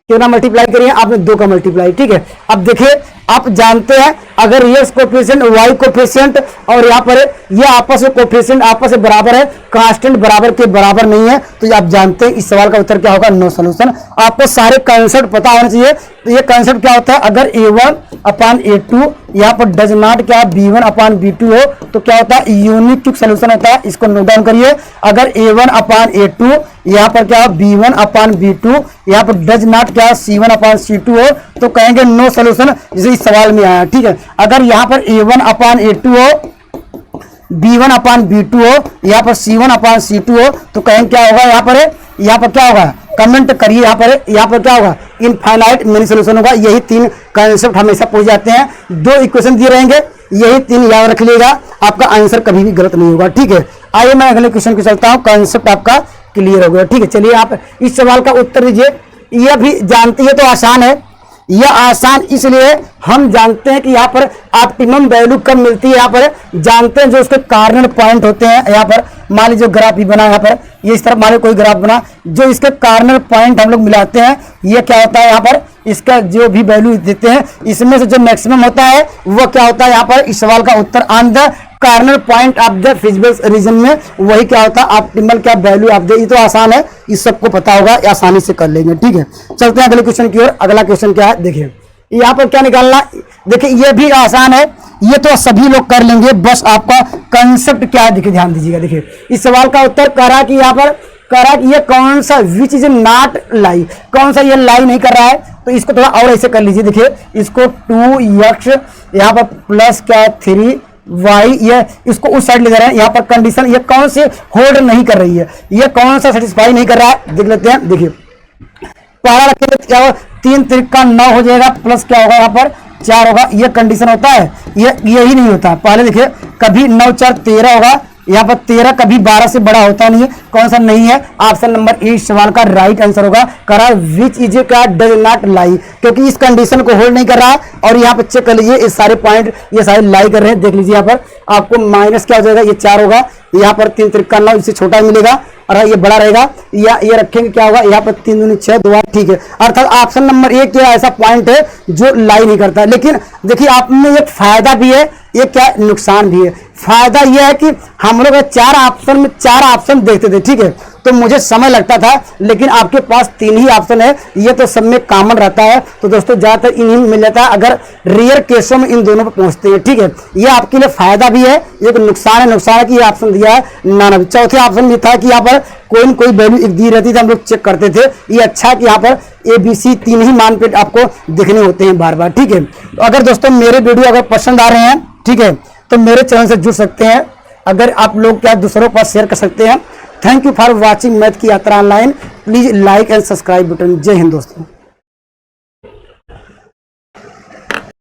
कितना मल्टीप्लाई करिए आपने 2 का मल्टीप्लाई। ठीक है, अब देखिए आप जानते हैं अगर ये कोफिशिएंट y कोफिशिएंट और यहाँ पर ये आपस में कोफिशिएंट आपस में बराबर है, कांस्टेंट बराबर के बराबर नहीं है, तो आप जानते हैं इस सवाल का उत्तर क्या होगा, नो सॉल्यूशन। आपको सारे कंसेप्ट पता होना चाहिए। तो ये कंसेप्ट क्या होता है, अगर a1 अपान a2 यहाँ पर डज नॉट क्या B1 अपान B2 हो तो क्या होता है, यूनिक क्विक सोल्यूशन होता है। इसको नोट डाउन करिए। अगर A1 अपान A2 यहाँ पर क्या B1 अपान B2 यहाँ पर डज नॉट क्या C1 अपान C2 हो तो कहेंगे नो सोल्यूशन, जैसे इस सवाल में आया। ठीक है, अगर यहाँ पर A1 अपान A2 हो, B1 अपान B2 हो, यहाँ पर C1 अपान C2 हो तो कहेंगे क्या होगा, यहाँ पर क्या होगा, कमेंट करिए। यहाँ पर क्या होगा, इनफाइनाइट मेनी सोल्यूशन होगा। यही 3 कॉन्सेप्ट हमेशा पूछ जाते हैं। 2 इक्वेशन दिए रहेंगे, यही 3 याद रख लीजिएगा, आपका आंसर कभी भी गलत नहीं होगा। ठीक है, आइए मैं अगले क्वेश्चन को चलता हूँ। कॉन्सेप्ट आपका क्लियर हो गया। ठीक है, चलिए आप इस सवाल का उत्तर दीजिए। यह भी जानती है तो आसान है, यह आसान इसलिए हम जानते हैं कि यहाँ पर ऑप्टिमम वैल्यू कब मिलती है। यहाँ पर जानते हैं जो उसके कार्नर पॉइंट होते हैं। यहाँ पर मान लीजिए ग्राफ भी बना, यहाँ पर ये इस तरफ मान लीजिए कोई ग्राफ बना, जो इसके कार्नर पॉइंट हम लोग मिलाते हैं, ये क्या होता है, यहाँ पर इसका जो भी वैल्यू देते हैं इसमें से जो मैक्सिमम होता है वो क्या होता है। यहाँ पर इस सवाल का उत्तर on the corner point of the feasible region में वही क्या होता है, ऑप्टिमल क्या वैल्यू ऑफ द। ये तो आसान है, इस सबको पता होगा, आसानी से कर लेंगे। ठीक है, चलते हैं अगले क्वेश्चन की ओर। अगला क्वेश्चन क्या है, देखिए यहाँ पर क्या निकालना। देखिए ये भी आसान है, ये तो सभी लोग कर लेंगे, बस आपका कंसेप्ट क्या है देखिए, ध्यान दीजिएगा। देखिए इस सवाल का उत्तर करा कि यहाँ पर करा कि ये कौन सा विच इज नॉट लाई, कौन सा ये लाई नहीं कर रहा है, तो इसको थोड़ा और ऐसे कर लीजिए। देखिए इसको 2x यहाँ पर प्लस क्या 3y, ये इसको उस साइड ले जा रहे हैं। यहाँ पर कंडीशन ये कौन से होल्ड नहीं कर रही है, ये कौन सा सेटिस्फाई नहीं कर रहा है, देख लेते हैं। देखिए पहला रखेंगे क्या होगा, 3 त्रिका 9 हो जाएगा, प्लस क्या होगा यहाँ पर 4 होगा। ये कंडीशन होता है, यही नहीं होता। पहले देखिए कभी 9 4 13 होगा, यहाँ पर 13 कभी 12 से बड़ा होता नहीं है, कौन सा नहीं है। ऑप्शन नंबर ए सवाल का राइट आंसर होगा। करा विच इज का डज नॉट लाई, क्योंकि इस कंडीशन को होल्ड नहीं कर रहा है। और यहाँ पर चेक कर लीजिए, इस सारे पॉइंट ये सारे लाई कर रहे हैं। देख लीजिए यहाँ पर आपको माइनस क्या हो जाएगा, ये 4 होगा, यहाँ पर 3 त्रिका 9, इससे छोटा मिलेगा और ये बड़ा रहेगा। या ये रखेंगे क्या होगा, यहाँ पर 3 दूनी 6 2 8। ठीक है, अर्थात ऑप्शन नंबर 1 क्या ऐसा पॉइंट है जो लाई नहीं करता। लेकिन देखिए आप में एक फायदा भी है, ये क्या नुकसान भी है। फायदा यह है कि हम लोग 4 ऑप्शन में 4 ऑप्शन देखते थे, ठीक है, तो मुझे समय लगता था, लेकिन आपके पास 3 ही ऑप्शन है, ये तो सब में कॉमन रहता है। तो दोस्तों ज्यादातर इन्हीं में मिल जाता है, अगर रेयर केसों में इन दोनों पर पहुंचते हैं। ठीक है, ये आपके लिए फायदा भी है, एक नुकसान है। नुकसान है कि ये ऑप्शन दिया है ना। चौथे ऑप्शन में था कि यहाँ पर कोई न कोई वैल्यू एक दी रहती थी, हम लोग चेक करते थे। ये अच्छा है कि यहाँ पर ABC 3 ही मान पे आपको देखने होते हैं बार बार। ठीक है, तो अगर दोस्तों मेरे वीडियो अगर पसंद आ रहे हैं, ठीक है, तो मेरे चैनल से जुड़ सकते हैं। अगर आप लोग क्या दूसरों पर शेयर कर सकते हैं। Thank you for watching math की यात्रा online. Please like and subscribe button. जय हिंद दोस्तों।